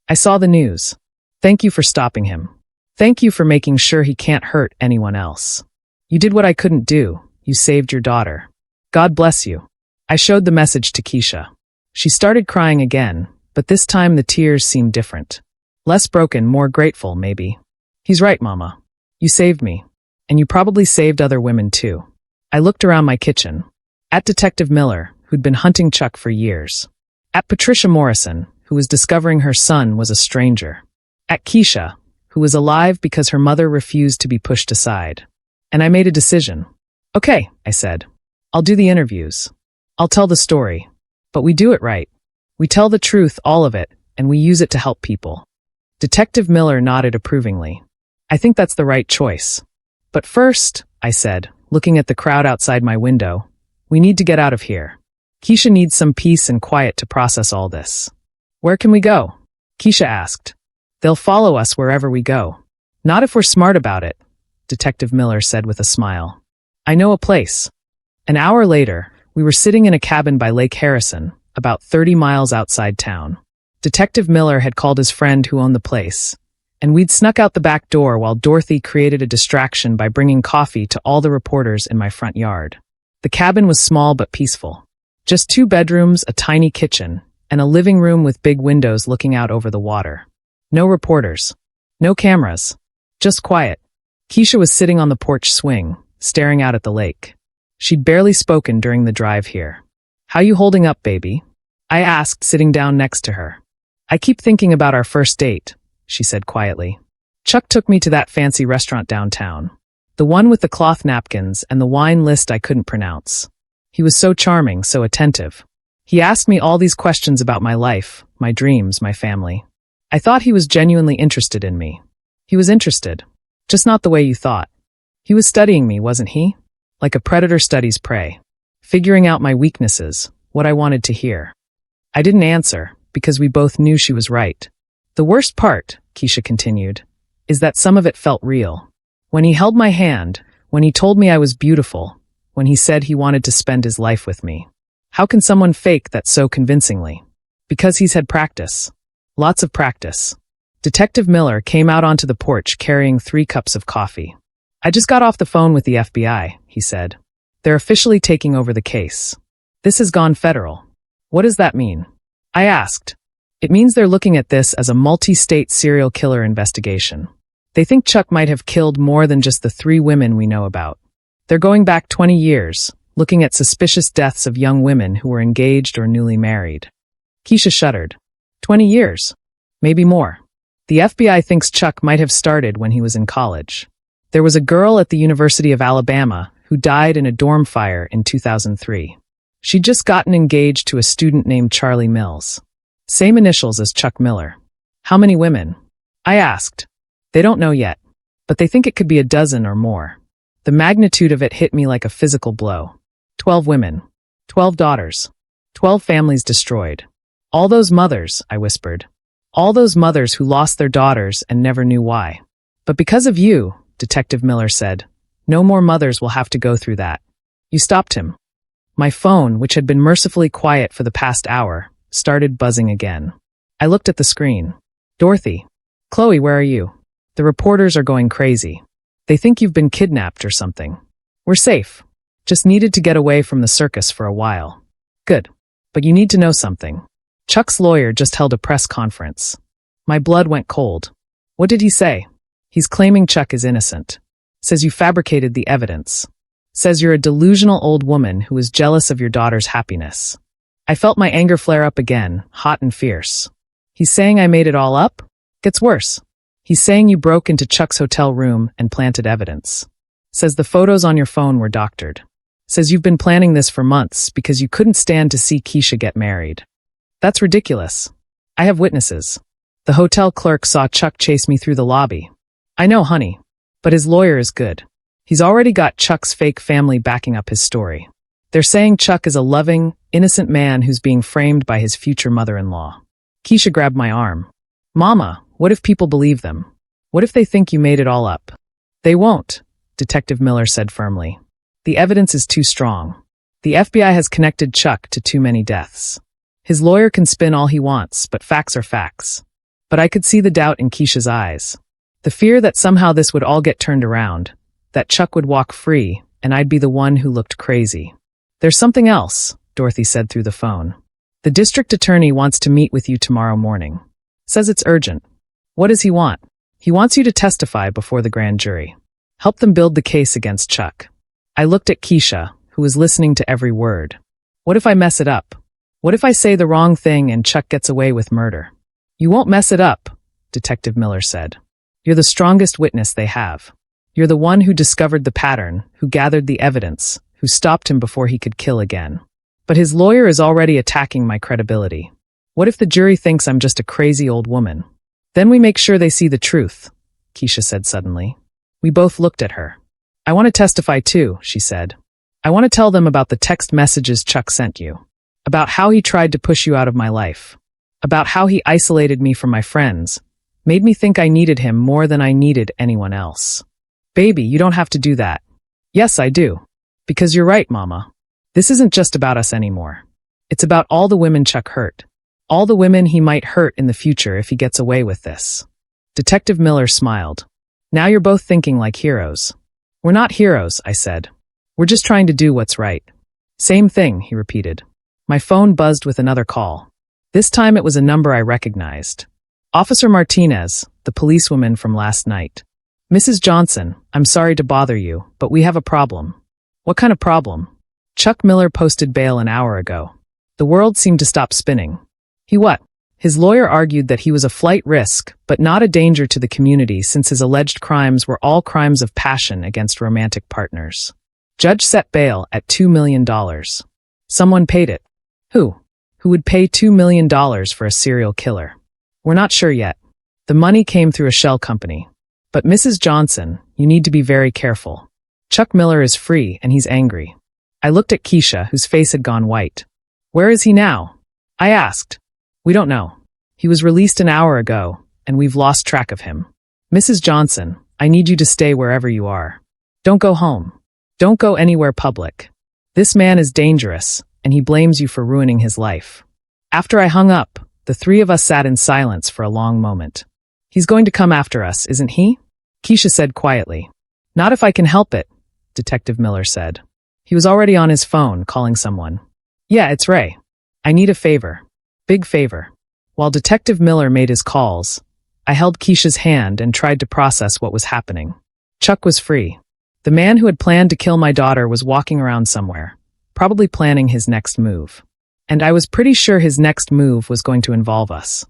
I saw the news. Thank you for stopping him. Thank you for making sure he can't hurt anyone else. You did what I couldn't do. You saved your daughter. God bless you. I showed the message to Keisha. She started crying again, but this time the tears seemed different. Less broken, more grateful, maybe. He's right, Mama. You saved me. And you probably saved other women too. I looked around my kitchen. At Detective Miller, who'd been hunting Chuck for years. At Patricia Morrison, who was discovering her son was a stranger. At Keisha, who was alive because her mother refused to be pushed aside. And I made a decision. Okay, I said. I'll do the interviews. I'll tell the story. But we do it right. We tell the truth, all of it, and we use it to help people. Detective Miller nodded approvingly. I think that's the right choice. But first, I said, looking at the crowd outside my window, we need to get out of here. Keisha needs some peace and quiet to process all this. Where can we go? Keisha asked. They'll follow us wherever we go. Not if we're smart about it, Detective Miller said with a smile. I know a place. An hour later, we were sitting in a cabin by Lake Harrison, about 30 miles outside town. Detective Miller had called his friend who owned the place, and we'd snuck out the back door while Dorothy created a distraction by bringing coffee to all the reporters in my front yard. The cabin was small but peaceful. Just 2 bedrooms, a tiny kitchen, and a living room with big windows looking out over the water. No reporters. No cameras. Just quiet. Keisha was sitting on the porch swing, staring out at the lake. She'd barely spoken during the drive here. How you holding up, baby? I asked, sitting down next to her. I keep thinking about our first date, she said quietly. Chuck took me to that fancy restaurant downtown. The one with the cloth napkins and the wine list I couldn't pronounce. He was so charming, so attentive. He asked me all these questions about my life, my dreams, my family. I thought he was genuinely interested in me. He was interested. Just not the way you thought. He was studying me, wasn't he? Like a predator studies prey. Figuring out my weaknesses, what I wanted to hear. I didn't answer, because we both knew she was right. The worst part, Keisha continued, is that some of it felt real. When he held my hand, when he told me I was beautiful, when he said he wanted to spend his life with me. How can someone fake that so convincingly? Because he's had practice. Lots of practice. Detective Miller came out onto the porch carrying 3 cups of coffee. I just got off the phone with the FBI, he said. They're officially taking over the case. This has gone federal. What does that mean? I asked. It means they're looking at this as a multi-state serial killer investigation. They think Chuck might have killed more than just the 3 women we know about. They're going back 20 years, looking at suspicious deaths of young women who were engaged or newly married. Keisha shuddered. 20 years. Maybe more. The FBI thinks Chuck might have started when he was in college. There was a girl at the University of Alabama who died in a dorm fire in 2003. She'd just gotten engaged to a student named Charlie Mills. Same initials as Chuck Miller. How many women? I asked. They don't know yet, but they think it could be a dozen or more. The magnitude of it hit me like a physical blow. 12 women. 12 daughters. 12 families destroyed. All those mothers, I whispered. All those mothers who lost their daughters and never knew why. But because of you, Detective Miller said, no more mothers will have to go through that. You stopped him. My phone, which had been mercifully quiet for the past hour, started buzzing again. I looked at the screen. Dorothy. Chloe, where are you? The reporters are going crazy. They think you've been kidnapped or something. We're safe. Just needed to get away from the circus for a while. Good. But you need to know something. Chuck's lawyer just held a press conference. My blood went cold. What did he say? He's claiming Chuck is innocent. Says you fabricated the evidence. Says you're a delusional old woman who is jealous of your daughter's happiness. I felt my anger flare up again, hot and fierce. He's saying I made it all up? Gets worse. He's saying you broke into Chuck's hotel room and planted evidence. Says the photos on your phone were doctored. Says you've been planning this for months because you couldn't stand to see Keisha get married. That's ridiculous. I have witnesses. The hotel clerk saw Chuck chase me through the lobby. I know, honey. But his lawyer is good. He's already got Chuck's fake family backing up his story. They're saying Chuck is a loving, innocent man who's being framed by his future mother-in-law. Keisha grabbed my arm. Mama, what if people believe them? What if they think you made it all up? They won't, Detective Miller said firmly. The evidence is too strong. The FBI has connected Chuck to too many deaths. His lawyer can spin all he wants, but facts are facts. But I could see the doubt in Keisha's eyes. The fear that somehow this would all get turned around, that Chuck would walk free, and I'd be the one who looked crazy. There's something else, Dorothy said through the phone. The district attorney wants to meet with you tomorrow morning. Says it's urgent. What does he want? He wants you to testify before the grand jury. Help them build the case against Chuck. I looked at Keisha, who was listening to every word. What if I mess it up? What if I say the wrong thing and Chuck gets away with murder? You won't mess it up, Detective Miller said. You're the strongest witness they have. You're the one who discovered the pattern, who gathered the evidence, who stopped him before he could kill again. But his lawyer is already attacking my credibility. What if the jury thinks I'm just a crazy old woman? Then we make sure they see the truth, Keisha said suddenly. We both looked at her. I want to testify too, she said. I want to tell them about the text messages Chuck sent you. About how he tried to push you out of my life. About how he isolated me from my friends. Made me think I needed him more than I needed anyone else. Baby, you don't have to do that. Yes, I do. Because you're right, Mama. This isn't just about us anymore. It's about all the women Chuck hurt. All the women he might hurt in the future if he gets away with this. Detective Miller smiled. Now you're both thinking like heroes. We're not heroes, I said. We're just trying to do what's right. Same thing, he repeated. My phone buzzed with another call. This time it was a number I recognized. Officer Martinez, the policewoman from last night. Mrs. Johnson, I'm sorry to bother you, but we have a problem. What kind of problem? Chuck Miller posted bail an hour ago. The world seemed to stop spinning. He what? His lawyer argued that he was a flight risk, but not a danger to the community since his alleged crimes were all crimes of passion against romantic partners. Judge set bail at $2 million. Someone paid it. Who? Who would pay $2 million for a serial killer? We're not sure yet. The money came through a shell company. But Mrs. Johnson, you need to be very careful. Chuck Miller is free and he's angry. I looked at Keisha, whose face had gone white. Where is he now? I asked. We don't know. He was released an hour ago, and we've lost track of him. Mrs. Johnson, I need you to stay wherever you are. Don't go home. Don't go anywhere public. This man is dangerous, and he blames you for ruining his life. After I hung up, the three of us sat in silence for a long moment. He's going to come after us, isn't he? Keisha said quietly. Not if I can help it, Detective Miller said. He was already on his phone, calling someone. Yeah, it's Ray. I need a favor. Big favor. While Detective Miller made his calls, I held Keisha's hand and tried to process what was happening. Chuck was free. The man who had planned to kill my daughter was walking around somewhere, probably planning his next move. And I was pretty sure his next move was going to involve us.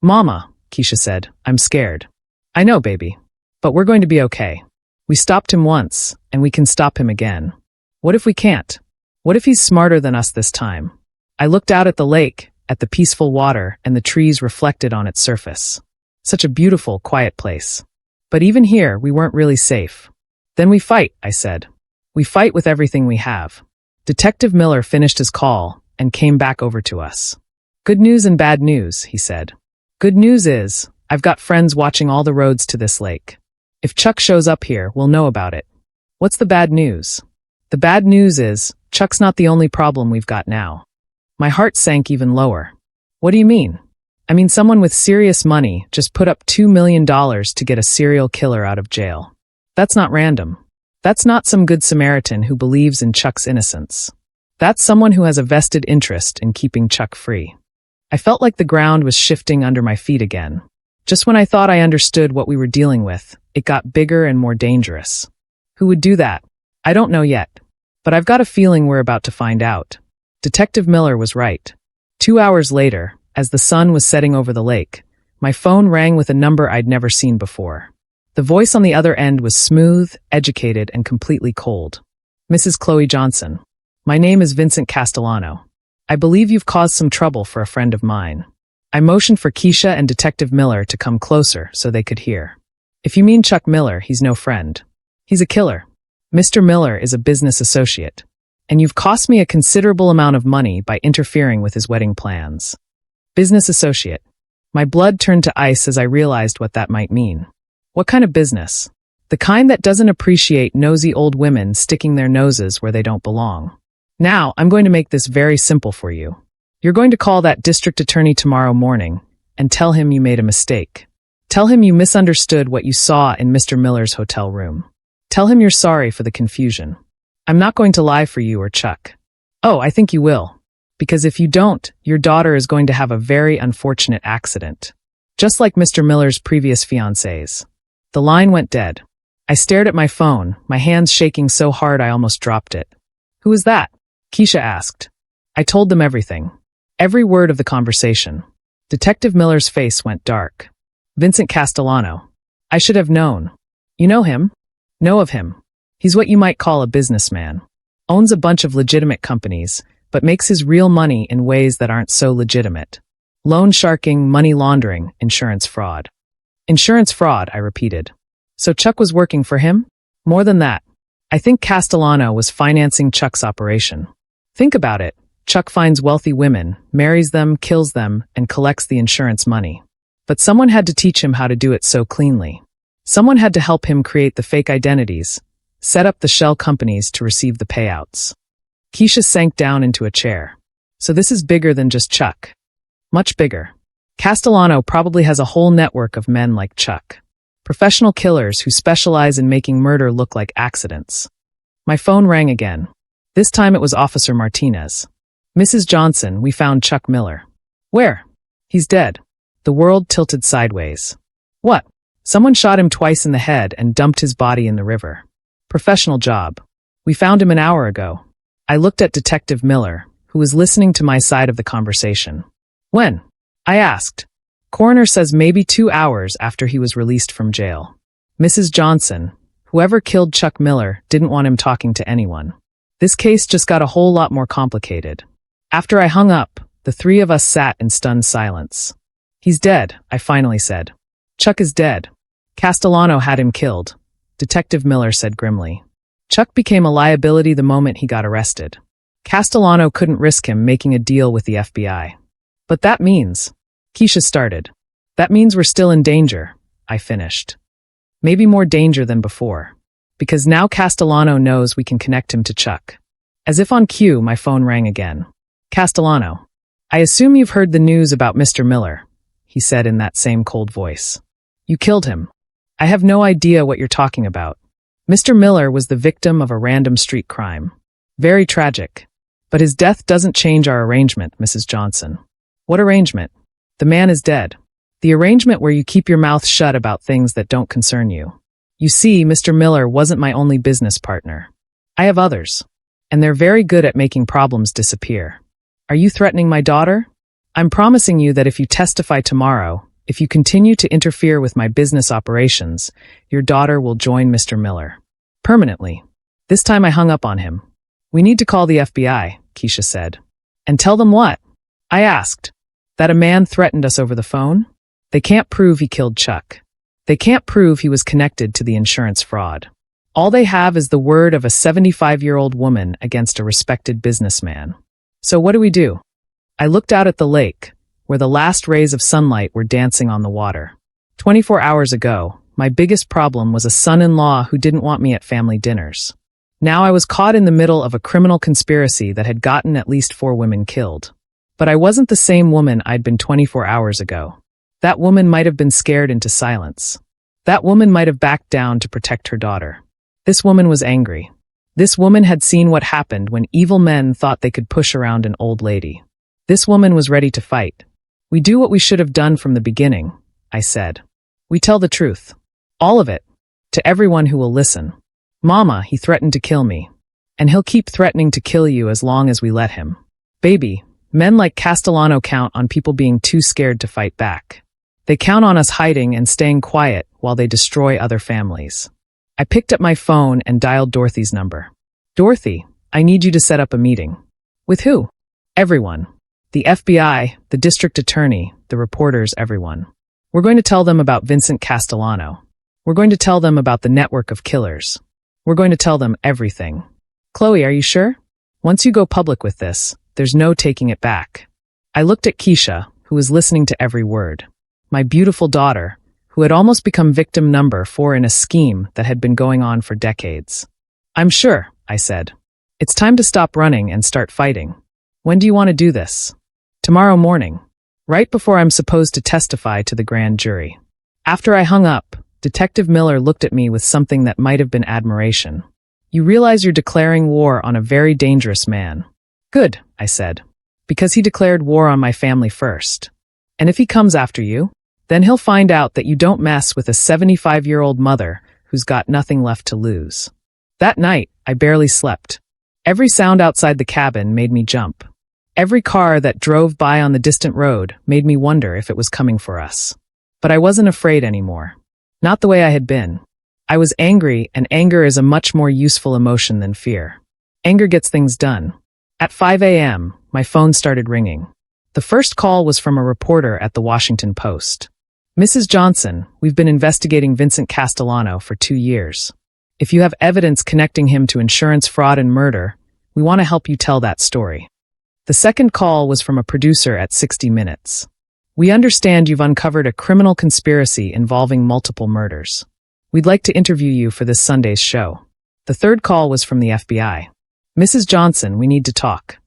Mama, Keisha said, I'm scared. I know, baby. But we're going to be okay. We stopped him once, and we can stop him again. What if we can't? What if he's smarter than us this time? I looked out at the lake, at the peaceful water and the trees reflected on its surface. Such a beautiful, quiet place. But even here, we weren't really safe. Then we fight, I said. We fight with everything we have. Detective Miller finished his call and came back over to us. Good news and bad news, he said. Good news is, I've got friends watching all the roads to this lake. If Chuck shows up here, we'll know about it. What's the bad news? The bad news is, Chuck's not the only problem we've got now. My heart sank even lower. What do you mean? I mean, someone with serious money just put up $2 million to get a serial killer out of jail. That's not random. That's not some good Samaritan who believes in Chuck's innocence. That's someone who has a vested interest in keeping Chuck free. I felt like the ground was shifting under my feet again. Just when I thought I understood what we were dealing with, it got bigger and more dangerous. Who would do that? I don't know yet. But I've got a feeling we're about to find out. Detective Miller was right. 2 hours later, as the sun was setting over the lake, my phone rang with a number I'd never seen before. The voice on the other end was smooth, educated, and completely cold. Mrs. Chloe Johnson. My name is Vincent Castellano. I believe you've caused some trouble for a friend of mine. I motioned for Keisha and Detective Miller to come closer so they could hear. If you mean Chuck Miller, he's no friend. He's a killer. Mr. Miller is a business associate. And you've cost me a considerable amount of money by interfering with his wedding plans. Business associate. My blood turned to ice as I realized what that might mean. What kind of business? The kind that doesn't appreciate nosy old women sticking their noses where they don't belong. Now, I'm going to make this very simple for you. You're going to call that district attorney tomorrow morning and tell him you made a mistake. Tell him you misunderstood what you saw in Mr. Miller's hotel room. Tell him you're sorry for the confusion. I'm not going to lie for you or Chuck. Oh, I think you will. Because if you don't, your daughter is going to have a very unfortunate accident. Just like Mr. Miller's previous fiancés. The line went dead. I stared at my phone, my hands shaking so hard I almost dropped it. Who is that? Keisha asked. I told them everything. Every word of the conversation. Detective Miller's face went dark. Vincent Castellano. I should have known. You know him? Know of him. He's what you might call a businessman. Owns a bunch of legitimate companies, but makes his real money in ways that aren't so legitimate. Loan sharking, money laundering, insurance fraud. Insurance fraud, I repeated. So Chuck was working for him? More than that. I think Castellano was financing Chuck's operation. Think about it. Chuck finds wealthy women, marries them, kills them, and collects the insurance money. But someone had to teach him how to do it so cleanly. Someone had to help him create the fake identities, set up the shell companies to receive the payouts. Keisha sank down into a chair. So this is bigger than just Chuck. Much bigger. Castellano probably has a whole network of men like Chuck. Professional killers who specialize in making murder look like accidents. My phone rang again. This time it was Officer Martinez. Mrs. Johnson, we found Chuck Miller. Where? He's dead. The world tilted sideways. What? Someone shot him twice in the head and dumped his body in the river. Professional job. We found him an hour ago. I looked at Detective Miller, who was listening to my side of the conversation. When? I asked. Coroner says maybe 2 hours after he was released from jail. Mrs. Johnson, whoever killed Chuck Miller, didn't want him talking to anyone. This case just got a whole lot more complicated. After I hung up, the three of us sat in stunned silence. He's dead, I finally said. Chuck is dead. Castellano had him killed, Detective Miller said grimly. Chuck became a liability the moment he got arrested. Castellano couldn't risk him making a deal with the FBI. But that means... Keisha started. That means we're still in danger, I finished. Maybe more danger than before. Because now Castellano knows we can connect him to Chuck. As if on cue, my phone rang again. Castellano. I assume you've heard the news about Mr. Miller, he said in that same cold voice. You killed him. I have no idea what you're talking about. Mr. Miller was the victim of a random street crime. Very tragic. But his death doesn't change our arrangement, Mrs. Johnson. What arrangement? The man is dead. The arrangement where you keep your mouth shut about things that don't concern you. You see, Mr. Miller wasn't my only business partner. I have others. And they're very good at making problems disappear. Are you threatening my daughter? I'm promising you that if you testify tomorrow, if you continue to interfere with my business operations, your daughter will join Mr. Miller. Permanently. This time I hung up on him. We need to call the FBI, Keisha said. And tell them what? I asked. That a man threatened us over the phone? They can't prove he killed Chuck. They can't prove he was connected to the insurance fraud. All they have is the word of a 75-year-old woman against a respected businessman. So what do? I looked out at the lake, where the last rays of sunlight were dancing on the water. 24 hours ago, my biggest problem was a son-in-law who didn't want me at family dinners. Now I was caught in the middle of a criminal conspiracy that had gotten at least 4 women killed. But I wasn't the same woman I'd been 24 hours ago. That woman might have been scared into silence. That woman might have backed down to protect her daughter. This woman was angry. This woman had seen what happened when evil men thought they could push around an old lady. This woman was ready to fight. We do what we should have done from the beginning, I said. We tell the truth. All of it. To everyone who will listen. Mama, he threatened to kill me. And he'll keep threatening to kill you as long as we let him. Baby, men like Castellano count on people being too scared to fight back. They count on us hiding and staying quiet while they destroy other families. I picked up my phone and dialed Dorothy's number. Dorothy, I need you to set up a meeting. With who? Everyone. The FBI, the district attorney, the reporters, everyone. We're going to tell them about Vincent Castellano. We're going to tell them about the network of killers. We're going to tell them everything. Chloe, are you sure? Once you go public with this, there's no taking it back. I looked at Keisha, who was listening to every word. My beautiful daughter, who had almost become victim number 4 in a scheme that had been going on for decades. I'm sure, I said. It's time to stop running and start fighting. When do you want to do this? Tomorrow morning, right before I'm supposed to testify to the grand jury. After I hung up, Detective Miller looked at me with something that might have been admiration. You realize you're declaring war on a very dangerous man. Good, I said. Because he declared war on my family first. And if he comes after you, then he'll find out that you don't mess with a 75-year-old mother who's got nothing left to lose. That night, I barely slept. Every sound outside the cabin made me jump. Every car that drove by on the distant road made me wonder if it was coming for us. But I wasn't afraid anymore. Not the way I had been. I was angry, and anger is a much more useful emotion than fear. Anger gets things done. At 5 a.m., my phone started ringing. The first call was from a reporter at the Washington Post. Mrs. Johnson, we've been investigating Vincent Castellano for 2 years. If you have evidence connecting him to insurance fraud and murder, we want to help you tell that story. The second call was from a producer at 60 Minutes. We understand you've uncovered a criminal conspiracy involving multiple murders. We'd like to interview you for this Sunday's show. The third call was from the FBI. Mrs. Johnson, we need to talk.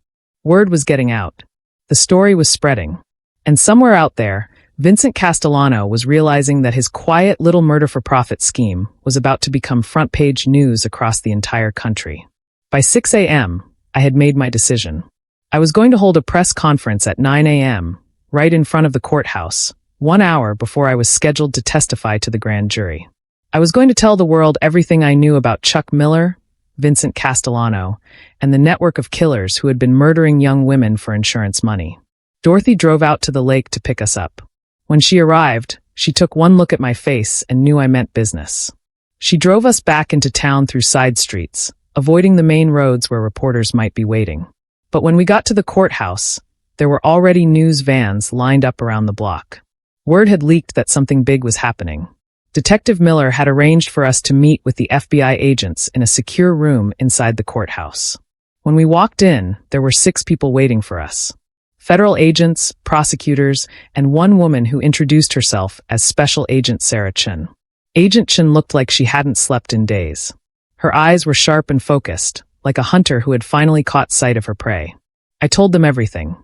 Word was getting out. The story was spreading. And somewhere out there, Vincent Castellano was realizing that his quiet little murder-for-profit scheme was about to become front-page news across the entire country. By 6 a.m., I had made my decision. I was going to hold a press conference at 9 a.m., right in front of the courthouse, 1 hour before I was scheduled to testify to the grand jury. I was going to tell the world everything I knew about Chuck Miller, Vincent Castellano, and the network of killers who had been murdering young women for insurance money. Dorothy drove out to the lake to pick us up. When she arrived, she took one look at my face and knew I meant business. She drove us back into town through side streets, avoiding the main roads where reporters might be waiting. But when we got to the courthouse, there were already news vans lined up around the block. Word had leaked that something big was happening. Detective Miller had arranged for us to meet with the FBI agents in a secure room inside the courthouse. When we walked in, there were 6 people waiting for us. Federal agents, prosecutors, and one woman who introduced herself as Special Agent Sarah Chin. Agent Chin looked like she hadn't slept in days. Her eyes were sharp and focused, like a hunter who had finally caught sight of her prey. I told them everything.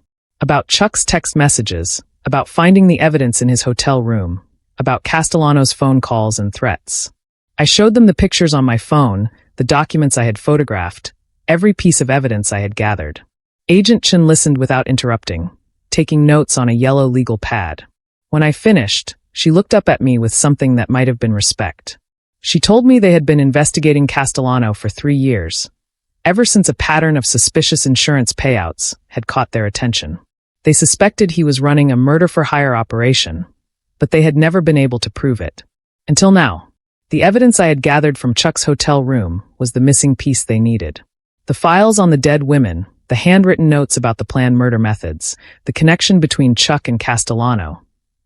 About Chuck's text messages, about finding the evidence in his hotel room, about Castellano's phone calls and threats. I showed them the pictures on my phone, the documents I had photographed, every piece of evidence I had gathered. Agent Chin listened without interrupting, taking notes on a yellow legal pad. When I finished, she looked up at me with something that might have been respect. She told me they had been investigating Castellano for 3 years, ever since a pattern of suspicious insurance payouts had caught their attention. They suspected he was running a murder-for-hire operation, but they had never been able to prove it. Until now, the evidence I had gathered from Chuck's hotel room was the missing piece they needed. The files on the dead women, the handwritten notes about the planned murder methods, the connection between Chuck and Castellano.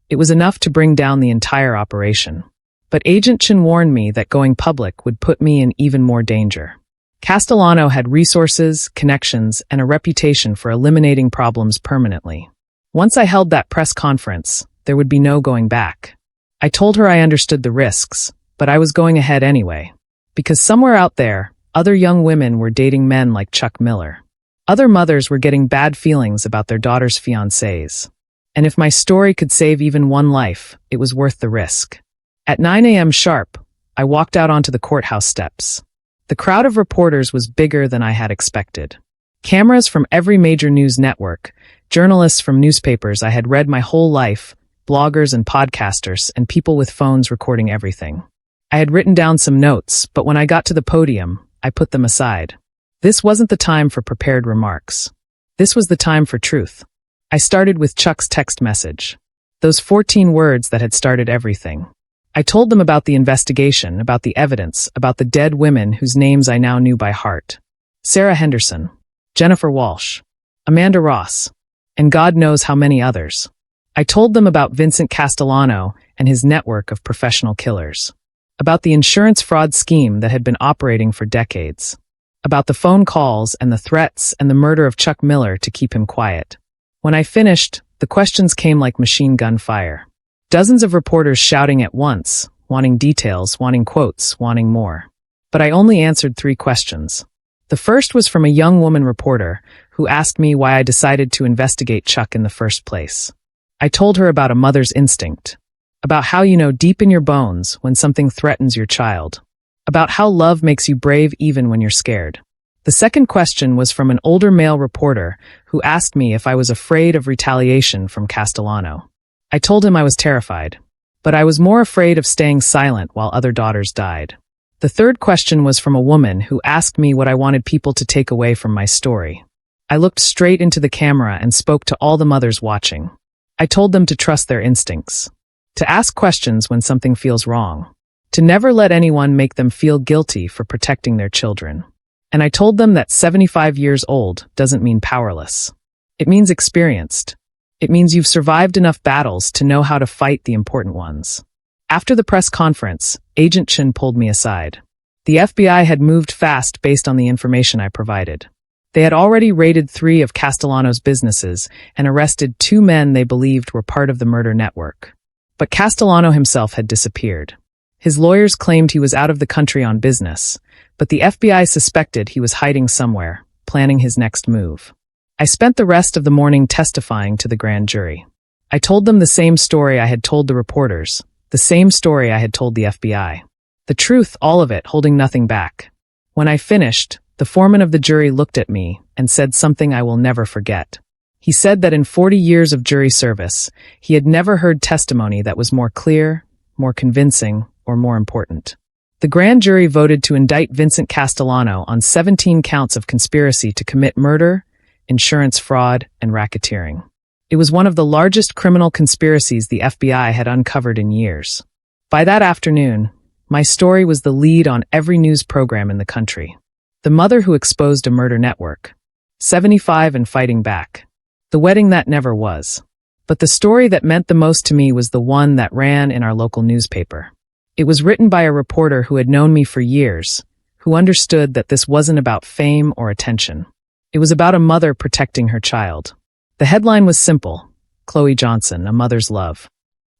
It was enough to bring down the entire operation. But Agent Chin warned me that going public would put me in even more danger. Castellano had resources, connections, and a reputation for eliminating problems permanently. Once I held that press conference, there would be no going back. I told her I understood the risks, but I was going ahead anyway. Because somewhere out there, other young women were dating men like Chuck Miller. Other mothers were getting bad feelings about their daughters' fiancés. And if my story could save even one life, it was worth the risk. At 9 a.m. sharp, I walked out onto the courthouse steps. The crowd of reporters was bigger than I had expected. Cameras from every major news network, journalists from newspapers I had read my whole life, bloggers and podcasters, and people with phones recording everything. I had written down some notes, but when I got to the podium, I put them aside. This wasn't the time for prepared remarks. This was the time for truth. I started with Chuck's text message. Those 14 words that had started everything. I told them about the investigation, about the evidence, about the dead women whose names I now knew by heart. Sarah Henderson, Jennifer Walsh, Amanda Ross, and God knows how many others. I told them about Vincent Castellano and his network of professional killers. About the insurance fraud scheme that had been operating for decades. About the phone calls and the threats and the murder of Chuck Miller to keep him quiet. When I finished, the questions came like machine gun fire. Dozens of reporters shouting at once, wanting details, wanting quotes, wanting more. But I only answered 3 questions. The first was from a young woman reporter who asked me why I decided to investigate Chuck in the first place. I told her about a mother's instinct. About how you know deep in your bones when something threatens your child. About how love makes you brave even when you're scared. The second question was from an older male reporter who asked me if I was afraid of retaliation from Castellano. I told him I was terrified, but I was more afraid of staying silent while other daughters died. The third question was from a woman who asked me what I wanted people to take away from my story. I looked straight into the camera and spoke to all the mothers watching. I told them to trust their instincts. To ask questions when something feels wrong. To never let anyone make them feel guilty for protecting their children. And I told them that 75 years old doesn't mean powerless. It means experienced. It means you've survived enough battles to know how to fight the important ones. After the press conference, Agent Chin pulled me aside. The FBI had moved fast based on the information I provided. They had already raided 3 of Castellano's businesses and arrested 2 men they believed were part of the murder network. But Castellano himself had disappeared. His lawyers claimed he was out of the country on business, but the FBI suspected he was hiding somewhere, planning his next move. I spent the rest of the morning testifying to the grand jury. I told them the same story I had told the reporters, the same story I had told the FBI. The truth, all of it, holding nothing back. When I finished, the foreman of the jury looked at me and said something I will never forget. He said that in 40 years of jury service, he had never heard testimony that was more clear, more convincing, or more important. The grand jury voted to indict Vincent Castellano on 17 counts of conspiracy to commit murder, insurance fraud, and racketeering. It was one of the largest criminal conspiracies the FBI had uncovered in years. By that afternoon, my story was the lead on every news program in the country. The mother who exposed a murder network. 75 and fighting back. The wedding that never was. But the story that meant the most to me was the one that ran in our local newspaper. It was written by a reporter who had known me for years, who understood that this wasn't about fame or attention. It was about a mother protecting her child. The headline was simple: Chloe Johnson, a mother's love.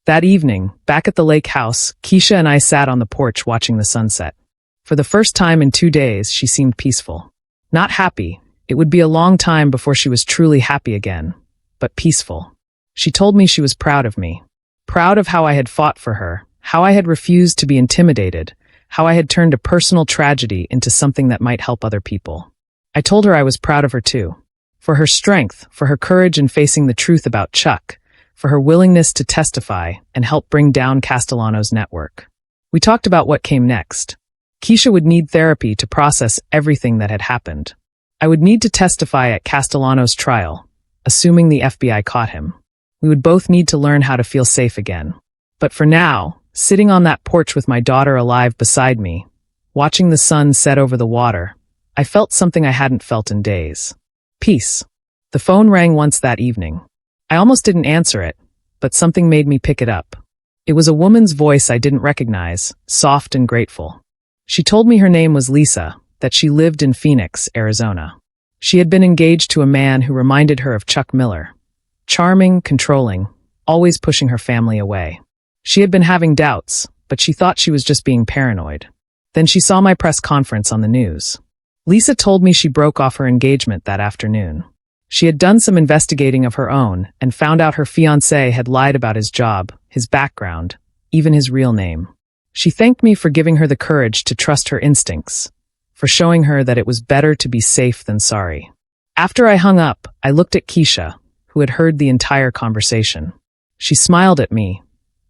That evening, back at the lake house, Keisha and I sat on the porch watching the sunset. For the first time in 2 days, she seemed peaceful. Not happy. It would be a long time before she was truly happy again, but peaceful. She told me she was proud of me. Proud of how I had fought for her, how I had refused to be intimidated, how I had turned a personal tragedy into something that might help other people. I told her I was proud of her too. For her strength, for her courage in facing the truth about Chuck, for her willingness to testify and help bring down Castellano's network. We talked about what came next. Keisha would need therapy to process everything that had happened. I would need to testify at Castellano's trial, assuming the FBI caught him. We would both need to learn how to feel safe again. But for now, sitting on that porch with my daughter alive beside me, watching the sun set over the water, I felt something I hadn't felt in days. Peace. The phone rang once that evening. I almost didn't answer it, but something made me pick it up. It was a woman's voice I didn't recognize, soft and grateful. She told me her name was Lisa, that she lived in Phoenix, Arizona. She had been engaged to a man who reminded her of Chuck Miller. Charming, controlling, always pushing her family away. She had been having doubts, but she thought she was just being paranoid. Then she saw my press conference on the news. Lisa told me she broke off her engagement that afternoon. She had done some investigating of her own and found out her fiancé had lied about his job, his background, even his real name. She thanked me for giving her the courage to trust her instincts, for showing her that it was better to be safe than sorry. After I hung up, I looked at Keisha, who had heard the entire conversation. She smiled at me,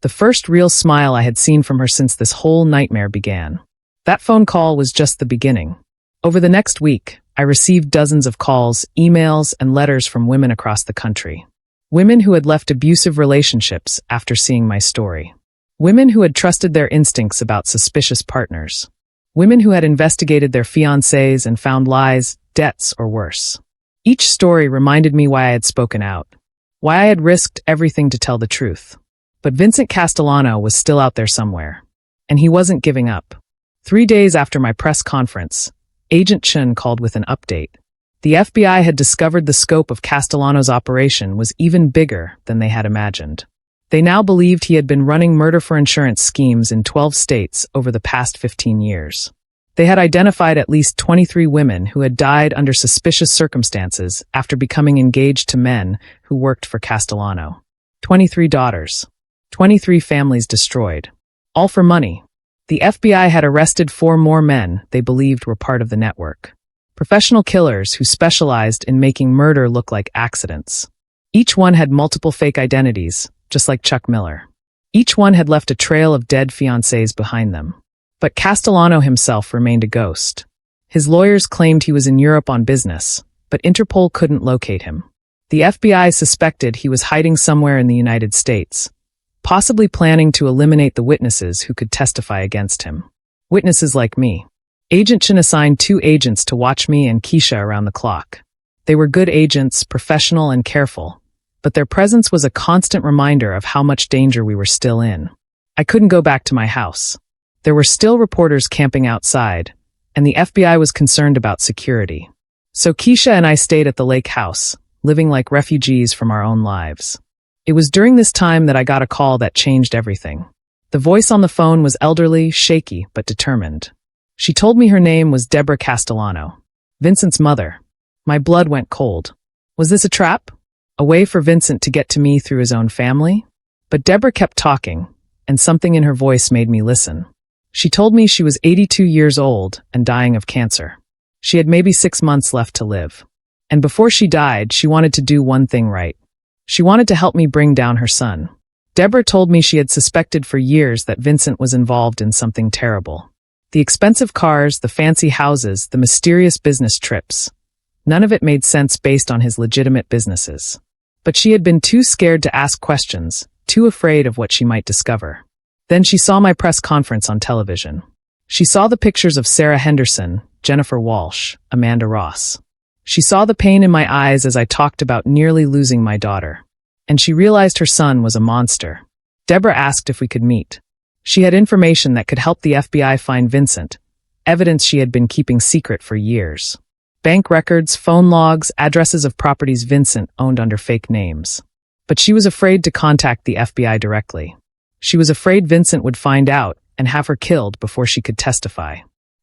the first real smile I had seen from her since this whole nightmare began. That phone call was just the beginning. Over the next week, I received dozens of calls, emails, and letters from women across the country. Women who had left abusive relationships after seeing my story. Women who had trusted their instincts about suspicious partners. Women who had investigated their fiancés and found lies, debts, or worse. Each story reminded me why I had spoken out. Why I had risked everything to tell the truth. But Vincent Castellano was still out there somewhere. And he wasn't giving up. 3 days after my press conference, Agent Chen called with an update. The FBI had discovered the scope of Castellano's operation was even bigger than they had imagined. They now believed he had been running murder-for-insurance schemes in 12 states over the past 15 years. They had identified at least 23 women who had died under suspicious circumstances after becoming engaged to men who worked for Castellano. 23 daughters. 23 families destroyed. All for money. The FBI had arrested 4 more men they believed were part of the network. Professional killers who specialized in making murder look like accidents. Each one had multiple fake identities, just like Chuck Miller. Each one had left a trail of dead fiancés behind them. But Castellano himself remained a ghost. His lawyers claimed he was in Europe on business, but Interpol couldn't locate him. The FBI suspected he was hiding somewhere in the United States, possibly planning to eliminate the witnesses who could testify against him. Witnesses like me. Agent Chen assigned 2 agents to watch me and Keisha around the clock. They were good agents, professional and careful, but their presence was a constant reminder of how much danger we were still in. I couldn't go back to my house. There were still reporters camping outside, and the FBI was concerned about security. So Keisha and I stayed at the lake house, living like refugees from our own lives. It was during this time that I got a call that changed everything. The voice on the phone was elderly, shaky, but determined. She told me her name was Deborah Castellano, Vincent's mother. My blood went cold. Was this a trap? A way for Vincent to get to me through his own family? But Deborah kept talking, and something in her voice made me listen. She told me she was 82 years old and dying of cancer. She had maybe 6 months left to live. And before she died, she wanted to do one thing right. She wanted to help me bring down her son. Deborah told me she had suspected for years that Vincent was involved in something terrible. The expensive cars, the fancy houses, the mysterious business trips. None of it made sense based on his legitimate businesses. But she had been too scared to ask questions, too afraid of what she might discover. Then she saw my press conference on television. She saw the pictures of Sarah Henderson, Jennifer Walsh, Amanda Ross. She saw the pain in my eyes as I talked about nearly losing my daughter. And she realized her son was a monster. Deborah asked if we could meet. She had information that could help the FBI find Vincent, evidence she had been keeping secret for years. Bank records, phone logs, addresses of properties Vincent owned under fake names. But she was afraid to contact the FBI directly. She was afraid Vincent would find out and have her killed before she could testify.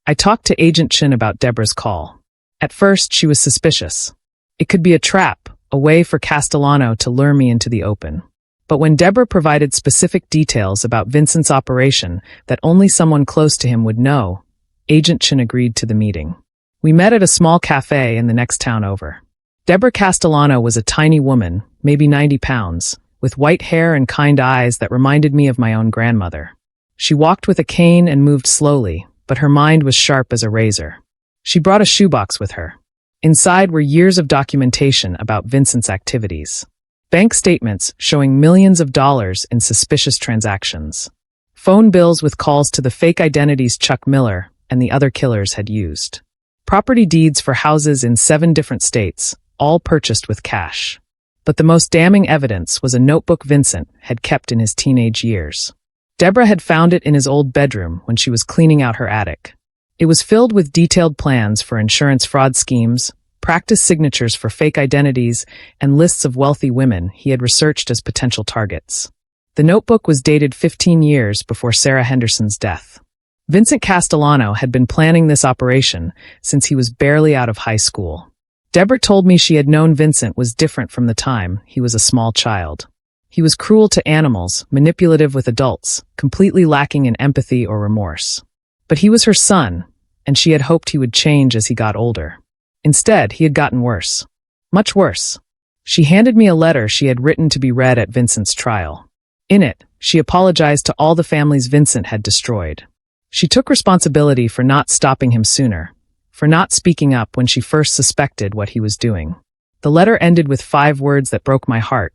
I talked to Agent Chen about Deborah's call. At first, she was suspicious. It could be a trap, a way for Castellano to lure me into the open. But when Deborah provided specific details about Vincent's operation that only someone close to him would know, Agent Chen agreed to the meeting. We met at a small cafe in the next town over. Deborah Castellano was a tiny woman, maybe 90 pounds, with white hair and kind eyes that reminded me of my own grandmother. She walked with a cane and moved slowly, but her mind was sharp as a razor. She brought a shoebox with her. Inside were years of documentation about Vincent's activities. Bank statements showing millions of dollars in suspicious transactions. Phone bills with calls to the fake identities Chuck Miller and the other killers had used. Property deeds for houses in 7 different states, all purchased with cash. But the most damning evidence was a notebook Vincent had kept in his teenage years. Deborah had found it in his old bedroom when she was cleaning out her attic. It was filled with detailed plans for insurance fraud schemes, practice signatures for fake identities, and lists of wealthy women he had researched as potential targets. The notebook was dated 15 years before Sarah Henderson's death. Vincent Castellano had been planning this operation since he was barely out of high school. Deborah told me she had known Vincent was different from the time he was a small child. He was cruel to animals, manipulative with adults, completely lacking in empathy or remorse. But he was her son, and she had hoped he would change as he got older. Instead, he had gotten worse. Much worse. She handed me a letter she had written to be read at Vincent's trial. In it, she apologized to all the families Vincent had destroyed. She took responsibility for not stopping him sooner, for not speaking up when she first suspected what he was doing. The letter ended with 5 words that broke my heart.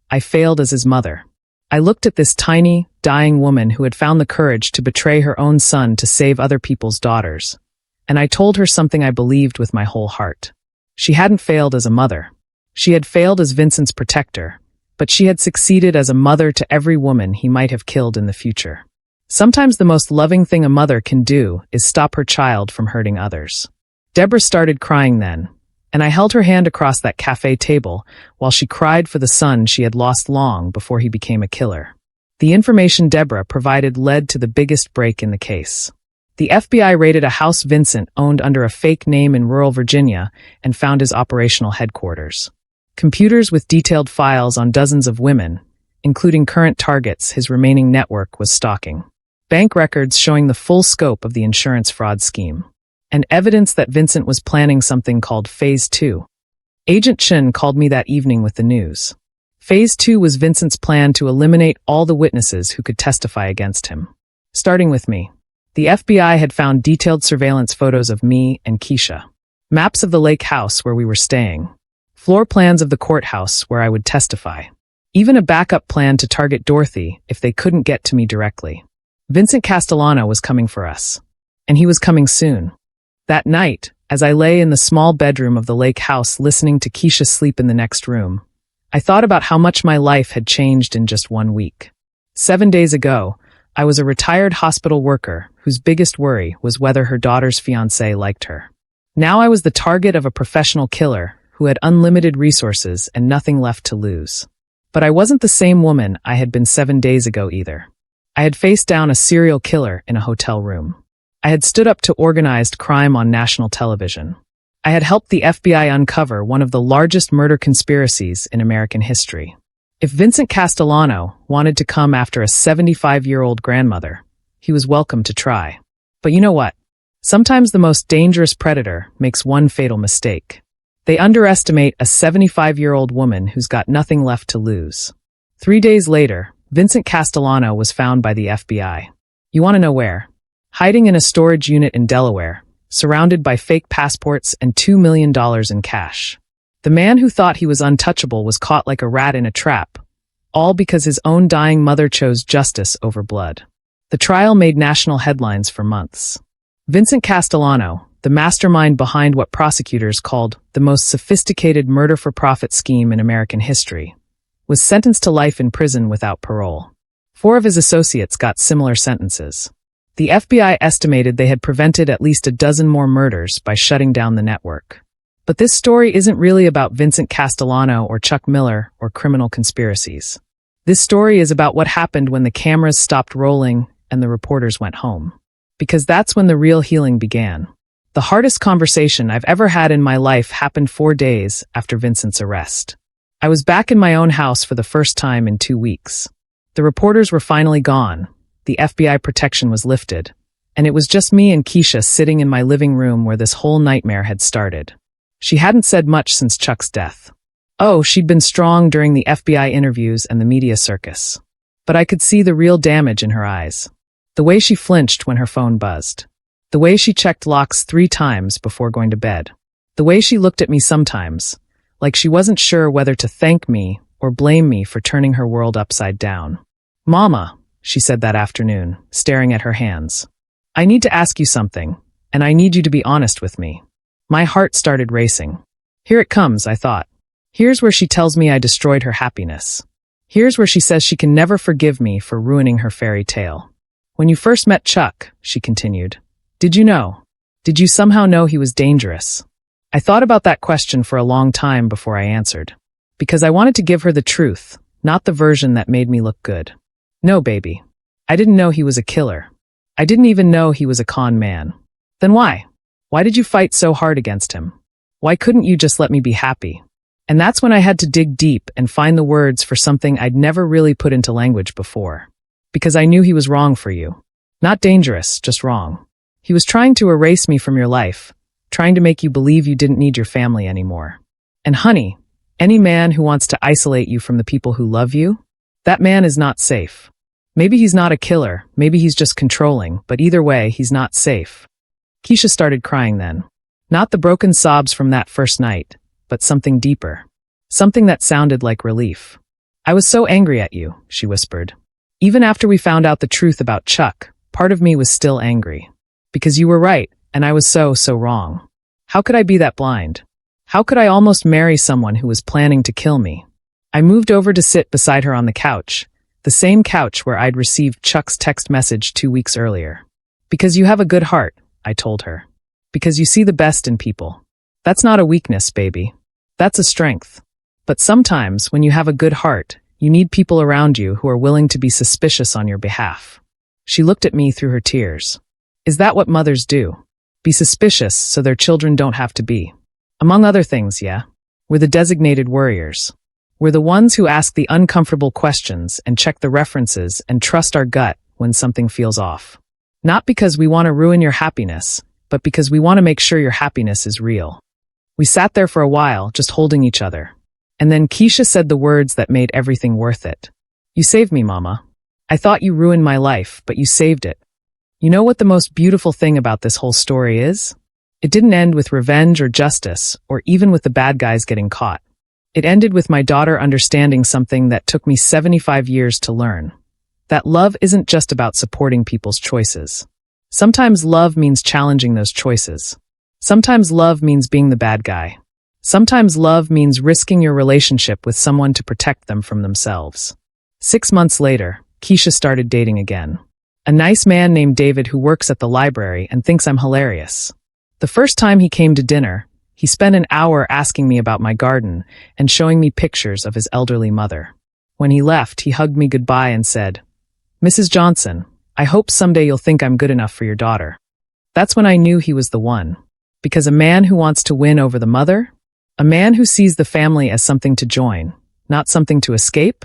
I failed as his mother. I looked at this tiny, dying woman who had found the courage to betray her own son to save other people's daughters. And I told her something I believed with my whole heart. She hadn't failed as a mother. She had failed as Vincent's protector, but she had succeeded as a mother to every woman he might have killed in the future. Sometimes the most loving thing a mother can do is stop her child from hurting others. Deborah started crying then, and I held her hand across that cafe table while she cried for the son she had lost long before he became a killer. The information Deborah provided led to the biggest break in the case. The FBI raided a house Vincent owned under a fake name in rural Virginia and found his operational headquarters. Computers with detailed files on dozens of women, including current targets his remaining network was stalking. Bank records showing the full scope of the insurance fraud scheme. And evidence that Vincent was planning something called Phase 2. Agent Chen called me that evening with the news. Phase 2 was Vincent's plan to eliminate all the witnesses who could testify against him. Starting with me. The FBI had found detailed surveillance photos of me and Keisha. Maps of the lake house where we were staying. Floor plans of the courthouse where I would testify. Even a backup plan to target Dorothy if they couldn't get to me directly. Vincent Castellano was coming for us. And he was coming soon. That night, as I lay in the small bedroom of the lake house listening to Keisha sleep in the next room, I thought about how much my life had changed in just 1 week. 7 days ago, I was a retired hospital worker whose biggest worry was whether her daughter's fiancé liked her. Now I was the target of a professional killer who had unlimited resources and nothing left to lose. But I wasn't the same woman I had been 7 days ago either. I had faced down a serial killer in a hotel room. I had stood up to organized crime on national television. I had helped the FBI uncover one of the largest murder conspiracies in American history. If Vincent Castellano wanted to come after a 75-year-old grandmother, he was welcome to try. But you know what? Sometimes the most dangerous predator makes one fatal mistake. They underestimate a 75-year-old woman who's got nothing left to lose. 3 days later, Vincent Castellano was found by the FBI. You want to know where? Hiding in a storage unit in Delaware, surrounded by fake passports and $2 million in cash. The man who thought he was untouchable was caught like a rat in a trap, all because his own dying mother chose justice over blood. The trial made national headlines for months. Vincent Castellano, the mastermind behind what prosecutors called the most sophisticated murder-for-profit scheme in American history, was sentenced to life in prison without parole. 4 of his associates got similar sentences. The FBI estimated they had prevented at least a dozen more murders by shutting down the network. But this story isn't really about Vincent Castellano or Chuck Miller or criminal conspiracies. This story is about what happened when the cameras stopped rolling and the reporters went home. Because that's when the real healing began. The hardest conversation I've ever had in my life happened 4 days after Vincent's arrest. I was back in my own house for the first time in 2 weeks. The reporters were finally gone. The FBI protection was lifted. And it was just me and Keisha sitting in my living room where this whole nightmare had started. She hadn't said much since Chuck's death. Oh, she'd been strong during the FBI interviews and the media circus. But I could see the real damage in her eyes. The way she flinched when her phone buzzed. The way she checked locks 3 times before going to bed. The way she looked at me sometimes, like she wasn't sure whether to thank me or blame me for turning her world upside down. "Mama," she said that afternoon, staring at her hands. "I need to ask you something, and I need you to be honest with me." My heart started racing. Here it comes, I thought. Here's where she tells me I destroyed her happiness. Here's where she says she can never forgive me for ruining her fairy tale. When you first met Chuck, she continued, did you know? Did you somehow know he was dangerous? I thought about that question for a long time before I answered. Because I wanted to give her the truth, not the version that made me look good. No, baby. I didn't know he was a killer. I didn't even know he was a con man. Then why? Why did you fight so hard against him? Why couldn't you just let me be happy? And that's when I had to dig deep and find the words for something I'd never really put into language before. Because I knew he was wrong for you. Not dangerous, just wrong. He was trying to erase me from your life, trying to make you believe you didn't need your family anymore. And honey, any man who wants to isolate you from the people who love you, that man is not safe. Maybe he's not a killer, maybe he's just controlling, but either way, he's not safe. Keisha started crying then. Not the broken sobs from that first night, but something deeper. Something that sounded like relief. I was so angry at you, she whispered. Even after we found out the truth about Chuck, part of me was still angry. Because you were right, and I was so wrong. How could I be that blind? How could I almost marry someone who was planning to kill me? I moved over to sit beside her on the couch, the same couch where I'd received Chuck's text message 2 weeks earlier. Because you have a good heart, I told her. Because you see the best in people. That's not a weakness, baby. That's a strength. But sometimes, when you have a good heart, you need people around you who are willing to be suspicious on your behalf. She looked at me through her tears. Is that what mothers do? Be suspicious so their children don't have to be. Among other things, yeah. We're the designated worriers. We're the ones who ask the uncomfortable questions and check the references and trust our gut when something feels off. Not because we want to ruin your happiness, but because we want to make sure your happiness is real. We sat there for a while, just holding each other. And then Keisha said the words that made everything worth it. You saved me, Mama. I thought you ruined my life, but you saved it. You know what the most beautiful thing about this whole story is? It didn't end with revenge or justice, or even with the bad guys getting caught. It ended with my daughter understanding something that took me 75 years to learn. That love isn't just about supporting people's choices. Sometimes love means challenging those choices. Sometimes love means being the bad guy. Sometimes love means risking your relationship with someone to protect them from themselves. 6 months later, Keisha started dating again. A nice man named David who works at the library and thinks I'm hilarious. The first time he came to dinner, he spent an hour asking me about my garden and showing me pictures of his elderly mother. When he left, he hugged me goodbye and said, Mrs. Johnson, I hope someday you'll think I'm good enough for your daughter. That's when I knew he was the one. Because a man who wants to win over the mother, a man who sees the family as something to join, not something to escape,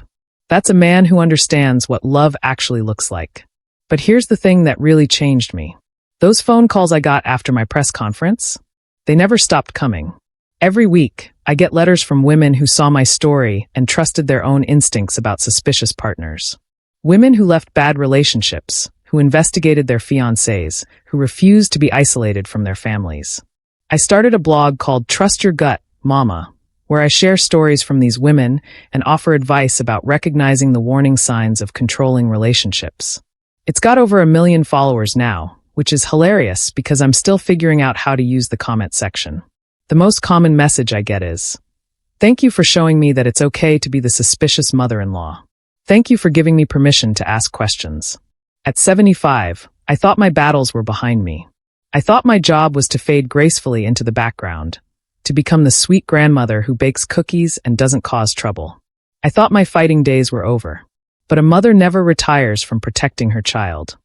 that's a man who understands what love actually looks like. But here's the thing that really changed me. Those phone calls I got after my press conference, they never stopped coming. Every week, I get letters from women who saw my story and trusted their own instincts about suspicious partners. Women who left bad relationships, who investigated their fiancés, who refused to be isolated from their families. I started a blog called Trust Your Gut, Mama, where I share stories from these women and offer advice about recognizing the warning signs of controlling relationships. It's got over 1 million followers now, which is hilarious because I'm still figuring out how to use the comment section. The most common message I get is, thank you for showing me that it's okay to be the suspicious mother-in-law. Thank you for giving me permission to ask questions. At 75, I thought my battles were behind me. I thought my job was to fade gracefully into the background, to become the sweet grandmother who bakes cookies and doesn't cause trouble. I thought my fighting days were over. But a mother never retires from protecting her child.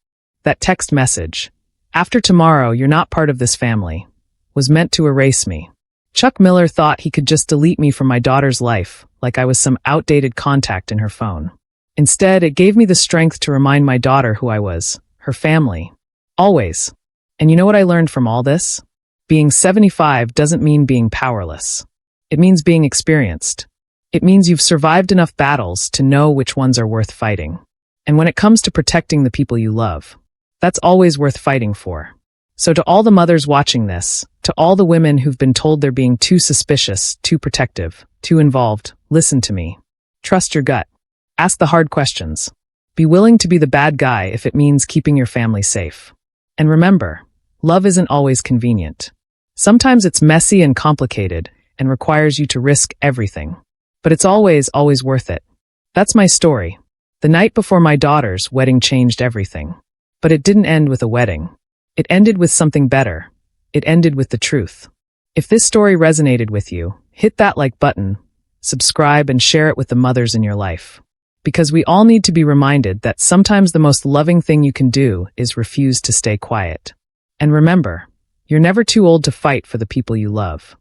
That text message, after tomorrow you're not part of this family, was meant to erase me. Chuck Miller thought he could just delete me from my daughter's life, like I was some outdated contact in her phone. Instead, it gave me the strength to remind my daughter who I was, her family. Always. And you know what I learned from all this? Being 75 doesn't mean being powerless. It means being experienced. It means you've survived enough battles to know which ones are worth fighting. And when it comes to protecting the people you love, that's always worth fighting for. So to all the mothers watching this, to all the women who've been told they're being too suspicious, too protective, too involved, listen to me. Trust your gut. Ask the hard questions. Be willing to be the bad guy if it means keeping your family safe. And remember, love isn't always convenient. Sometimes it's messy and complicated and requires you to risk everything. But it's always worth it. That's my story. The night before my daughter's wedding changed everything. But it didn't end with a wedding. It ended with something better. It ended with the truth. If this story resonated with you, hit that like button, subscribe, and share it with the mothers in your life. Because we all need to be reminded that sometimes the most loving thing you can do is refuse to stay quiet. And remember, you're never too old to fight for the people you love.